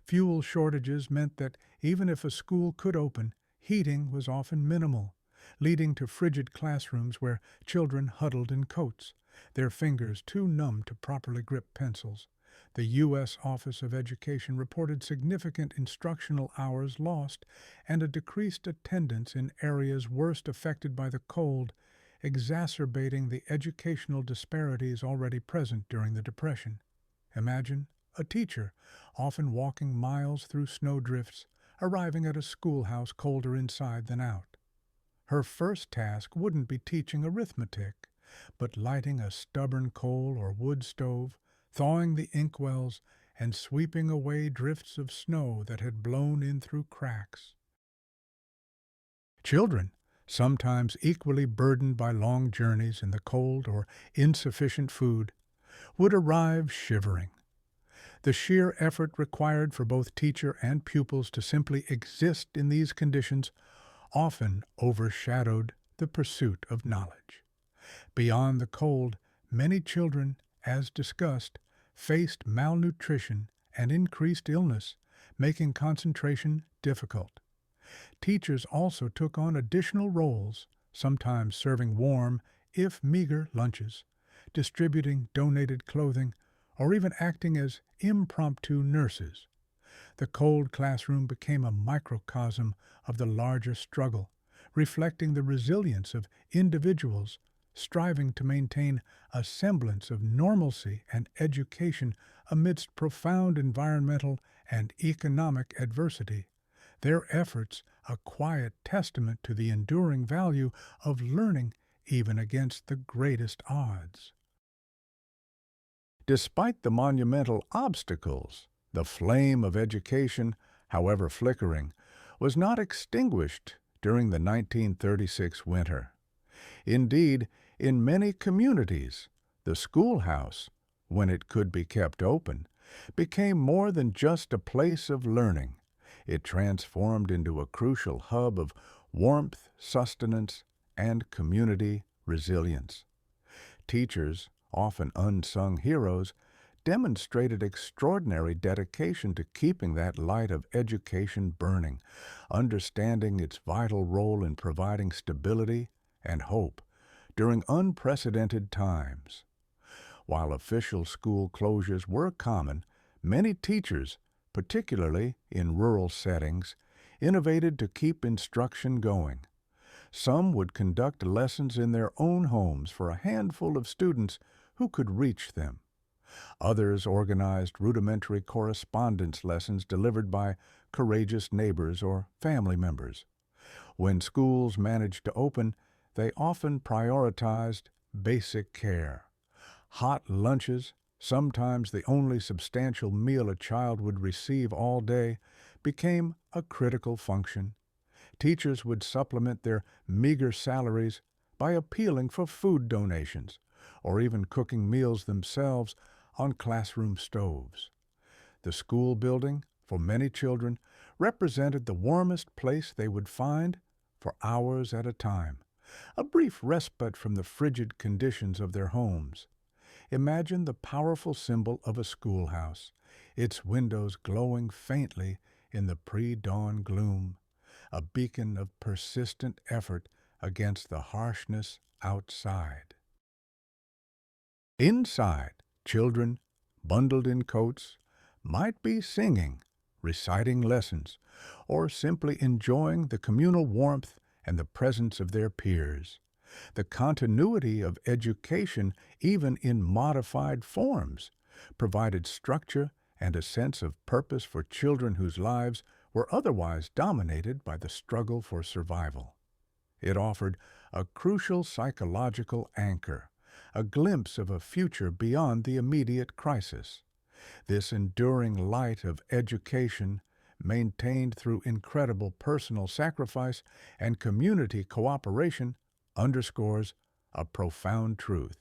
Fuel shortages meant that even if a school could open, heating was often minimal, leading to frigid classrooms where children huddled in coats, their fingers too numb to properly grip pencils. The U.S. Office of Education reported significant instructional hours lost and a decreased attendance in areas worst affected by the cold, exacerbating the educational disparities already present during the Depression. Imagine a teacher, often walking miles through snowdrifts, arriving at a schoolhouse colder inside than out. Her first task wouldn't be teaching arithmetic, but lighting a stubborn coal or wood stove, thawing the inkwells, and sweeping away drifts of snow that had blown in through cracks. Children, sometimes equally burdened by long journeys in the cold or insufficient food, would arrive shivering. The sheer effort required for both teacher and pupils to simply exist in these conditions often overshadowed the pursuit of knowledge. Beyond the cold, many children, as discussed, faced malnutrition and increased illness, making concentration difficult. Teachers also took on additional roles, sometimes serving warm, if meager, lunches, distributing donated clothing, or even acting as impromptu nurses. The cold classroom became a microcosm of the larger struggle, reflecting the resilience of individuals striving to maintain a semblance of normalcy and education amidst profound environmental and economic adversity. Their efforts a quiet testament to the enduring value of learning even against the greatest odds. Despite the monumental obstacles, the flame of education, however flickering, was not extinguished during the 1936 winter. Indeed, in many communities, the schoolhouse, when it could be kept open, became more than just a place of learning. It transformed into a crucial hub of warmth, sustenance, and community resilience. Teachers, often unsung heroes, demonstrated extraordinary dedication to keeping that light of education burning, understanding its vital role in providing stability and hope during unprecedented times. While official school closures were common, many teachers, particularly in rural settings, innovated to keep instruction going. Some would conduct lessons in their own homes for a handful of students who could reach them. Others organized rudimentary correspondence lessons delivered by courageous neighbors or family members. When schools managed to open, they often prioritized basic care. Hot lunches, sometimes the only substantial meal a child would receive all day, became a critical function. Teachers would supplement their meager salaries by appealing for food donations, or even cooking meals themselves on classroom stoves. The school building, for many children, represented the warmest place they would find for hours at a time, a brief respite from the frigid conditions of their homes. Imagine the powerful symbol of a schoolhouse, its windows glowing faintly in the pre-dawn gloom, a beacon of persistent effort against the harshness outside. Inside, children, bundled in coats, might be singing, reciting lessons, or simply enjoying the communal warmth and the presence of their peers. The continuity of education, even in modified forms, provided structure and a sense of purpose for children whose lives were otherwise dominated by the struggle for survival. It offered a crucial psychological anchor, a glimpse of a future beyond the immediate crisis. This enduring light of education, maintained through incredible personal sacrifice and community cooperation, underscores a profound truth.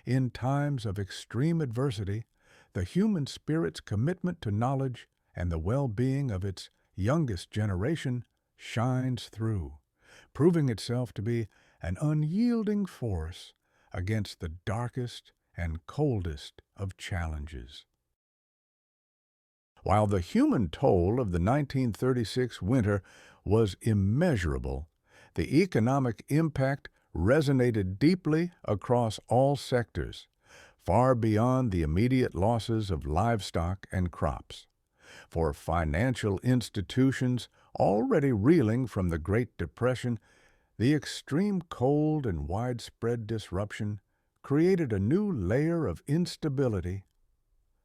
In times of extreme adversity, the human spirit's commitment to knowledge and the well-being of its youngest generation shines through, proving itself to be an unyielding force against the darkest and coldest of challenges. While the human toll of the 1936 winter was immeasurable, the economic impact resonated deeply across all sectors, far beyond the immediate losses of livestock and crops. For financial institutions already reeling from the Great Depression, the extreme cold and widespread disruption created a new layer of instability.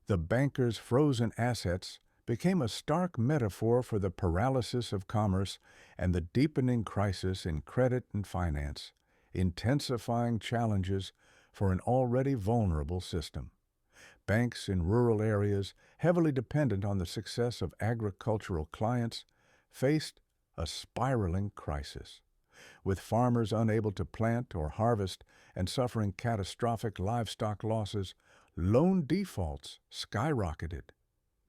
The bankers' frozen assets became a stark metaphor for the paralysis of commerce and the deepening crisis in credit and finance, intensifying challenges for an already vulnerable system. Banks in rural areas, heavily dependent on the success of agricultural clients, faced a spiraling crisis. With farmers unable to plant or harvest and suffering catastrophic livestock losses, loan defaults skyrocketed.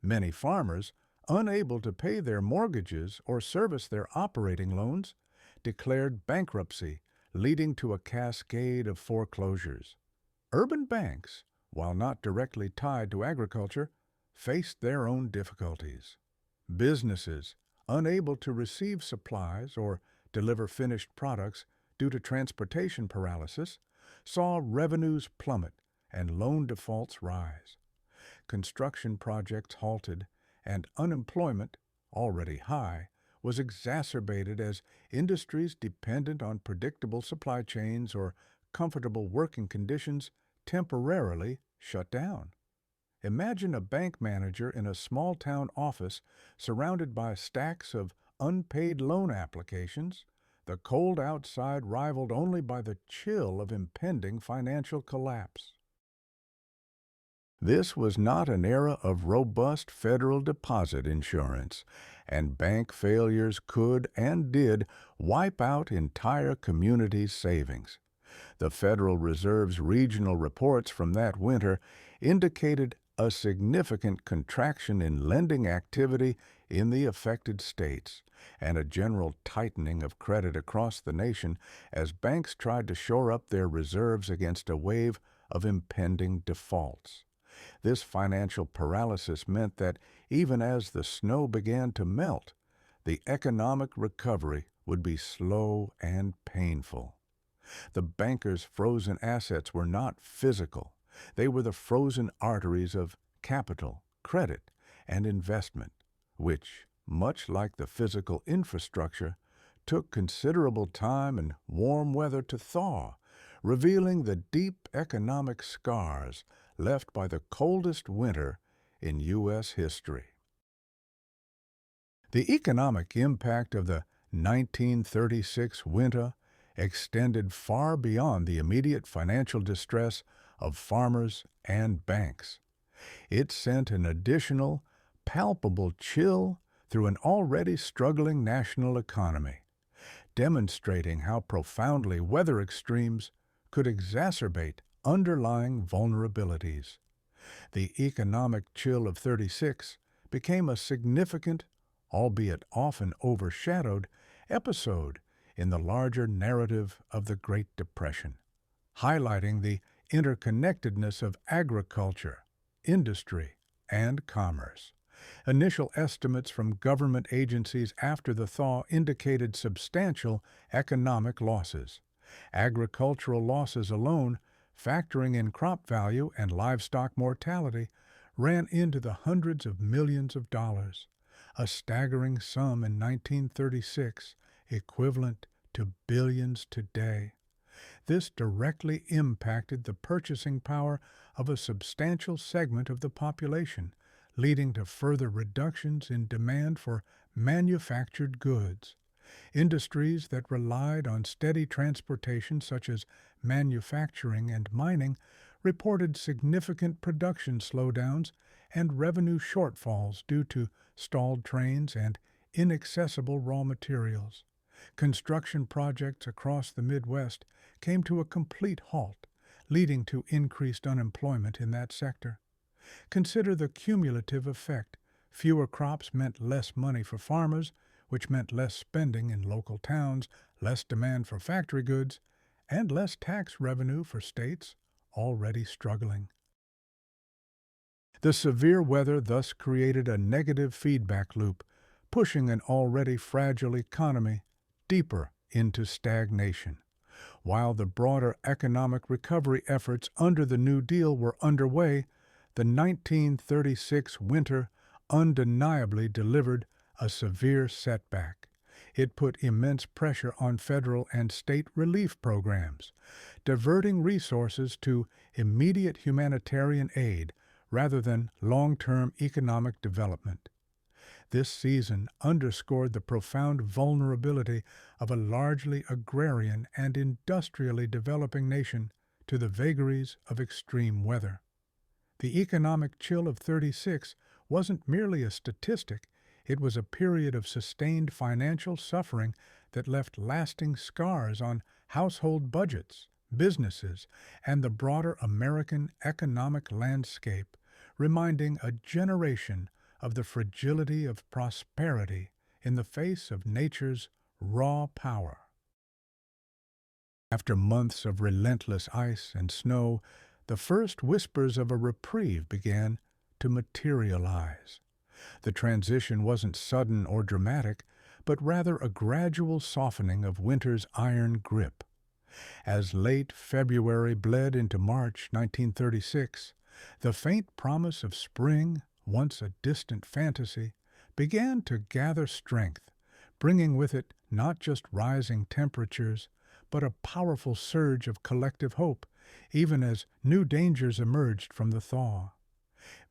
Many farmers, unable to pay their mortgages or service their operating loans, declared bankruptcy, leading to a cascade of foreclosures. Urban banks, while not directly tied to agriculture, faced their own difficulties. Businesses, unable to receive supplies or deliver finished products due to transportation paralysis, saw revenues plummet and loan defaults rise. Construction projects halted, and unemployment, already high, was exacerbated as industries dependent on predictable supply chains or comfortable working conditions temporarily shut down. Imagine a bank manager in a small-town office surrounded by stacks of unpaid loan applications, the cold outside rivaled only by the chill of impending financial collapse. This was not an era of robust federal deposit insurance, and bank failures could and did wipe out entire communities' savings. The Federal Reserve's regional reports from that winter indicated a significant contraction in lending activity in the affected states and a general tightening of credit across the nation as banks tried to shore up their reserves against a wave of impending defaults. This financial paralysis meant that even as the snow began to melt, the economic recovery would be slow and painful. The bankers' frozen assets were not physical. They were the frozen arteries of capital, credit, and investment, which, much like the physical infrastructure, took considerable time and warm weather to thaw, revealing the deep economic scars left by the coldest winter in U.S. history. The economic impact of the 1936 winter extended far beyond the immediate financial distress of farmers and banks. It sent an additional, palpable chill through an already struggling national economy, demonstrating how profoundly weather extremes could exacerbate underlying vulnerabilities. The economic chill of 36 became a significant, albeit often overshadowed, episode in the larger narrative of the Great Depression, highlighting the interconnectedness of agriculture, industry, and commerce. Initial estimates from government agencies after the thaw indicated substantial economic losses. Agricultural losses alone, factoring in crop value and livestock mortality, ran into the hundreds of millions of dollars, a staggering sum in 1936, equivalent to billions today. This directly impacted the purchasing power of a substantial segment of the population, leading to further reductions in demand for manufactured goods. Industries that relied on steady transportation, such as manufacturing and mining, reported significant production slowdowns and revenue shortfalls due to stalled trains and inaccessible raw materials. Construction projects across the Midwest came to a complete halt, leading to increased unemployment in that sector. Consider the cumulative effect. Fewer crops meant less money for farmers, which meant less spending in local towns, less demand for factory goods, and less tax revenue for states already struggling. The severe weather thus created a negative feedback loop, pushing an already fragile economy deeper into stagnation. While the broader economic recovery efforts under the New Deal were underway, the 1936 winter undeniably delivered a severe setback. It put immense pressure on federal and state relief programs, diverting resources to immediate humanitarian aid rather than long-term economic development. This season underscored the profound vulnerability of a largely agrarian and industrially developing nation to the vagaries of extreme weather. The economic chill of '36 wasn't merely a statistic, it was a period of sustained financial suffering that left lasting scars on household budgets, businesses, and the broader American economic landscape, reminding a generation of the fragility of prosperity in the face of nature's raw power. After months of relentless ice and snow, the first whispers of a reprieve began to materialize. The transition wasn't sudden or dramatic, but rather a gradual softening of winter's iron grip. As late February bled into March 1936, the faint promise of spring, once a distant fantasy, began to gather strength, bringing with it not just rising temperatures, but a powerful surge of collective hope, even as new dangers emerged from the thaw.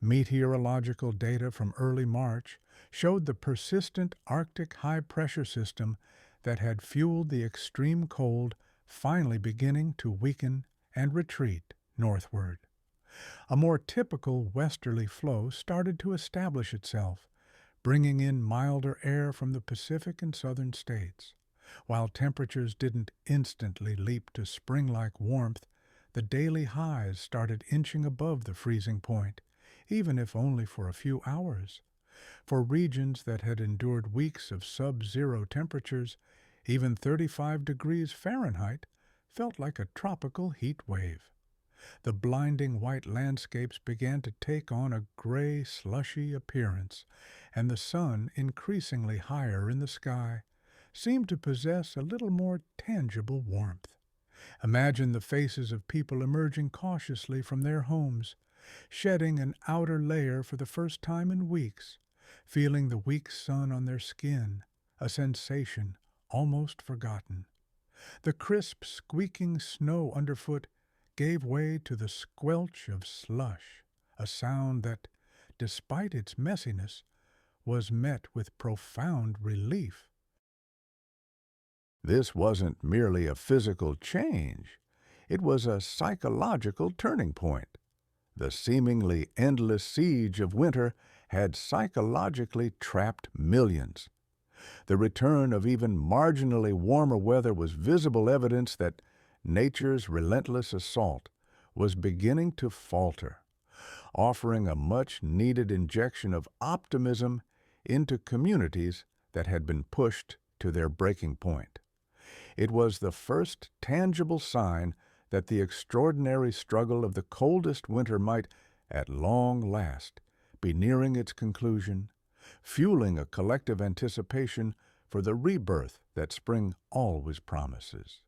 Meteorological data from early March showed the persistent Arctic high-pressure system that had fueled the extreme cold finally beginning to weaken and retreat northward. A more typical westerly flow started to establish itself, bringing in milder air from the Pacific and southern states. While temperatures didn't instantly leap to spring-like warmth, the daily highs started inching above the freezing point, even if only for a few hours. For regions that had endured weeks of sub-zero temperatures, even 35 degrees Fahrenheit felt like a tropical heat wave. The blinding white landscapes began to take on a gray, slushy appearance, and the sun, increasingly higher in the sky, seemed to possess a little more tangible warmth. Imagine the faces of people emerging cautiously from their homes, shedding an outer layer for the first time in weeks, feeling the weak sun on their skin, a sensation almost forgotten. The crisp, squeaking snow underfoot gave way to the squelch of slush, a sound that, despite its messiness, was met with profound relief. This wasn't merely a physical change, it was a psychological turning point. The seemingly endless siege of winter had psychologically trapped millions. The return of even marginally warmer weather was visible evidence that nature's relentless assault was beginning to falter, offering a much-needed injection of optimism into communities that had been pushed to their breaking point. It was the first tangible sign that the extraordinary struggle of the coldest winter might, at long last, be nearing its conclusion, fueling a collective anticipation for the rebirth that spring always promises.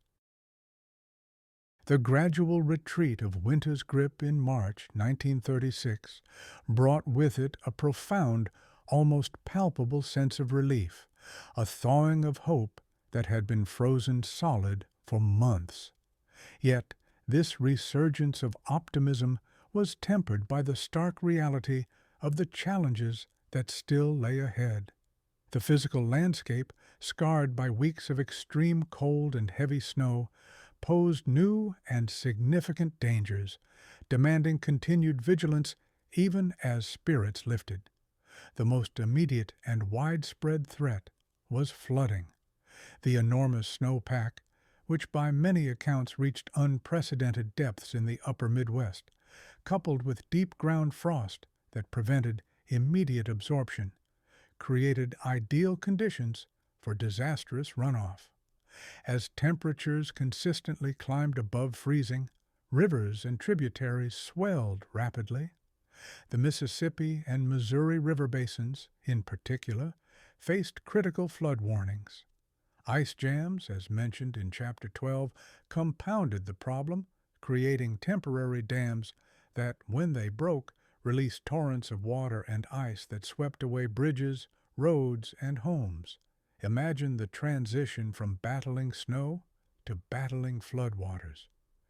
The gradual retreat of winter's grip in March 1936 brought with it a profound, almost palpable sense of relief, a thawing of hope that had been frozen solid for months. Yet this resurgence of optimism was tempered by the stark reality of the challenges that still lay ahead. The physical landscape, scarred by weeks of extreme cold and heavy snow, posed new and significant dangers, demanding continued vigilance even as spirits lifted. The most immediate and widespread threat was flooding. The enormous snowpack, which by many accounts reached unprecedented depths in the upper Midwest, coupled with deep ground frost that prevented immediate absorption, created ideal conditions for disastrous runoff. As temperatures consistently climbed above freezing, rivers and tributaries swelled rapidly. The Mississippi and Missouri river basins, in particular, faced critical flood warnings. Ice jams, as mentioned in Chapter 12, compounded the problem, creating temporary dams that, when they broke, released torrents of water and ice that swept away bridges, roads, and homes. Imagine the transition from battling snow to battling floodwaters.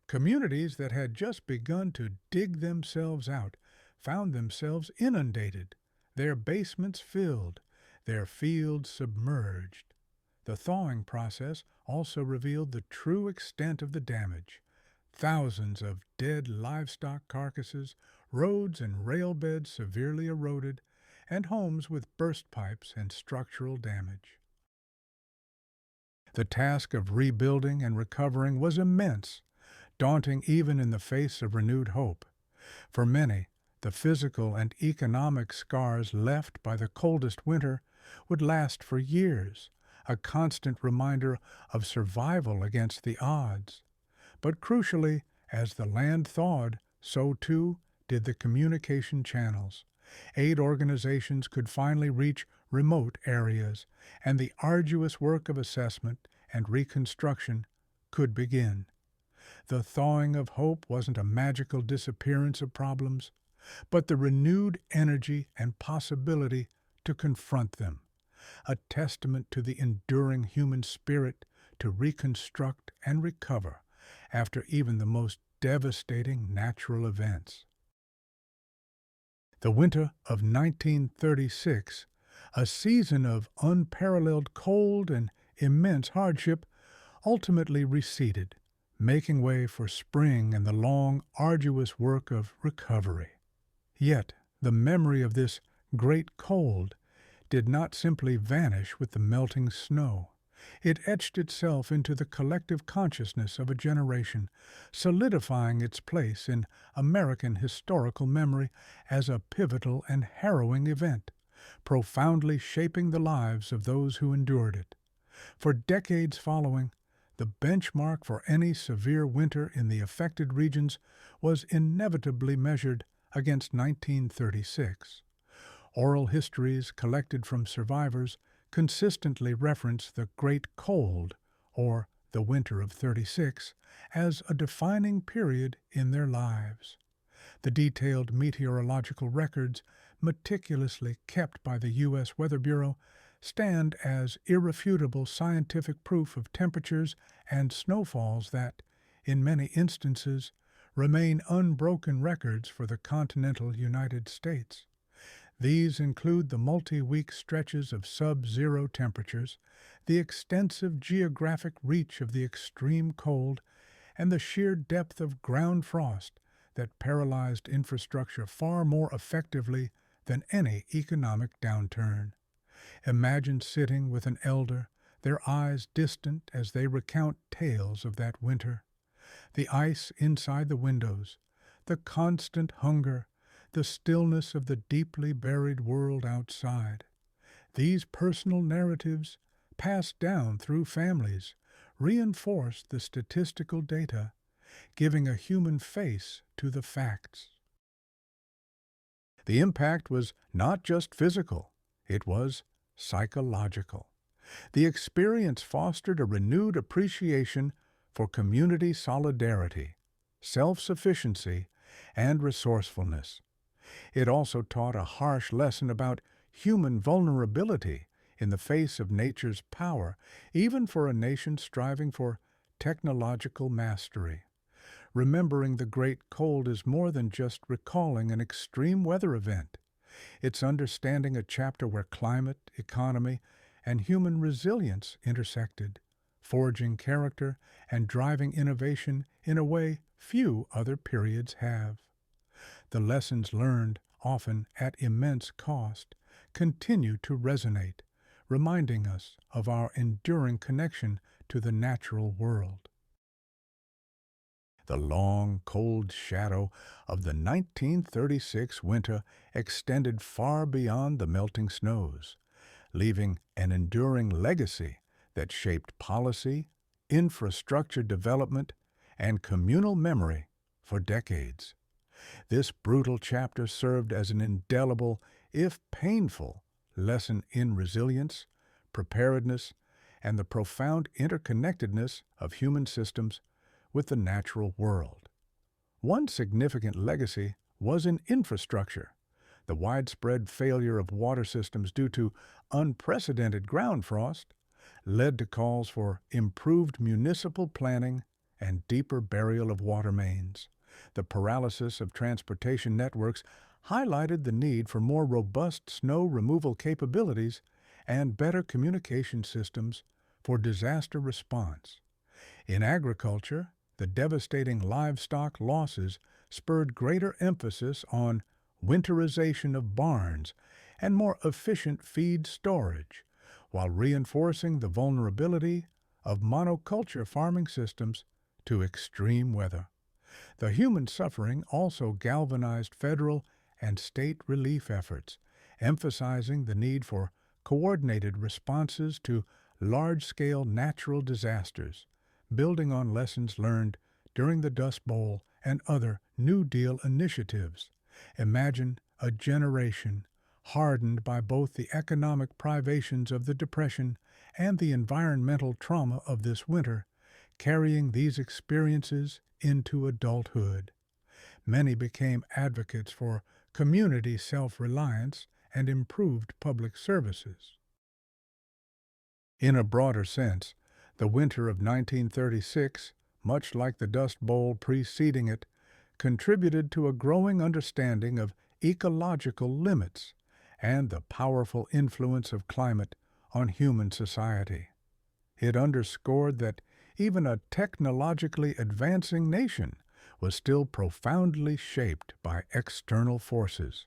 Communities that had just begun to dig themselves out found themselves inundated, their basements filled, their fields submerged. The thawing process also revealed the true extent of the damage. Thousands of dead livestock carcasses, roads and rail beds severely eroded, and homes with burst pipes and structural damage. The task of rebuilding and recovering was immense, daunting even in the face of renewed hope. For many, the physical and economic scars left by the coldest winter would last for years, a constant reminder of survival against the odds. But crucially, as the land thawed, so too did the communication channels. Aid organizations could finally reach remote areas, and the arduous work of assessment and reconstruction could begin. The thawing of hope wasn't a magical disappearance of problems, but the renewed energy and possibility to confront them, a testament to the enduring human spirit to reconstruct and recover after even the most devastating natural events. The winter of 1936, a season of unparalleled cold and immense hardship, ultimately receded, making way for spring and the long, arduous work of recovery. Yet the memory of this great cold did not simply vanish with the melting snow. It etched itself into the collective consciousness of a generation, solidifying its place in American historical memory as a pivotal and harrowing event, profoundly shaping the lives of those who endured it. For decades following, the benchmark for any severe winter in the affected regions was inevitably measured against 1936. Oral histories collected from survivors consistently reference the Great Cold, or the Winter of '36, as a defining period in their lives. The detailed meteorological records, meticulously kept by the U.S. Weather Bureau, stand as irrefutable scientific proof of temperatures and snowfalls that, in many instances, remain unbroken records for the continental United States. These include the multi-week stretches of sub-zero temperatures, the extensive geographic reach of the extreme cold, and the sheer depth of ground frost that paralyzed infrastructure far more effectively than any economic downturn. Imagine sitting with an elder, their eyes distant as they recount tales of that winter. The ice inside the windows, the constant hunger, the stillness of the deeply buried world outside. These personal narratives, passed down through families, reinforce the statistical data, giving a human face to the facts. The impact was not just physical, it was psychological. The experience fostered a renewed appreciation for community solidarity, self-sufficiency, and resourcefulness. It also taught a harsh lesson about human vulnerability in the face of nature's power, even for a nation striving for technological mastery. Remembering the Great Cold is more than just recalling an extreme weather event. It's understanding a chapter where climate, economy, and human resilience intersected, forging character and driving innovation in a way few other periods have. The lessons learned, often at immense cost, continue to resonate, reminding us of our enduring connection to the natural world. The long, cold shadow of the 1936 winter extended far beyond the melting snows, leaving an enduring legacy that shaped policy, infrastructure development, and communal memory for decades. This brutal chapter served as an indelible, if painful, lesson in resilience, preparedness, and the profound interconnectedness of human systems with the natural world. One significant legacy was in infrastructure. The widespread failure of water systems due to unprecedented ground frost led to calls for improved municipal planning and deeper burial of water mains. The paralysis of transportation networks highlighted the need for more robust snow removal capabilities and better communication systems for disaster response. In agriculture, the devastating livestock losses spurred greater emphasis on winterization of barns and more efficient feed storage, while reinforcing the vulnerability of monoculture farming systems to extreme weather. The human suffering also galvanized federal and state relief efforts, emphasizing the need for coordinated responses to large-scale natural disasters, building on lessons learned during the Dust Bowl and other New Deal initiatives. Imagine a generation hardened by both the economic privations of the Depression and the environmental trauma of this winter, carrying these experiences into adulthood. Many became advocates for community self-reliance and improved public services. In a broader sense, the winter of 1936, much like the Dust Bowl preceding it, contributed to a growing understanding of ecological limits and the powerful influence of climate on human society. It underscored that even a technologically advancing nation was still profoundly shaped by external forces.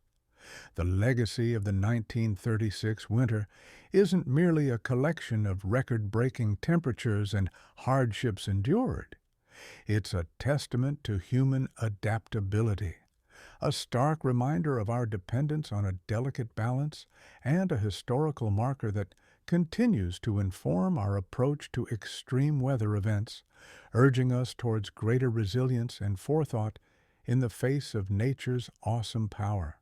The legacy of the 1936 winter isn't merely a collection of record-breaking temperatures and hardships endured. It's a testament to human adaptability, a stark reminder of our dependence on a delicate balance, and a historical marker that continues to inform our approach to extreme weather events, urging us towards greater resilience and forethought in the face of nature's awesome power.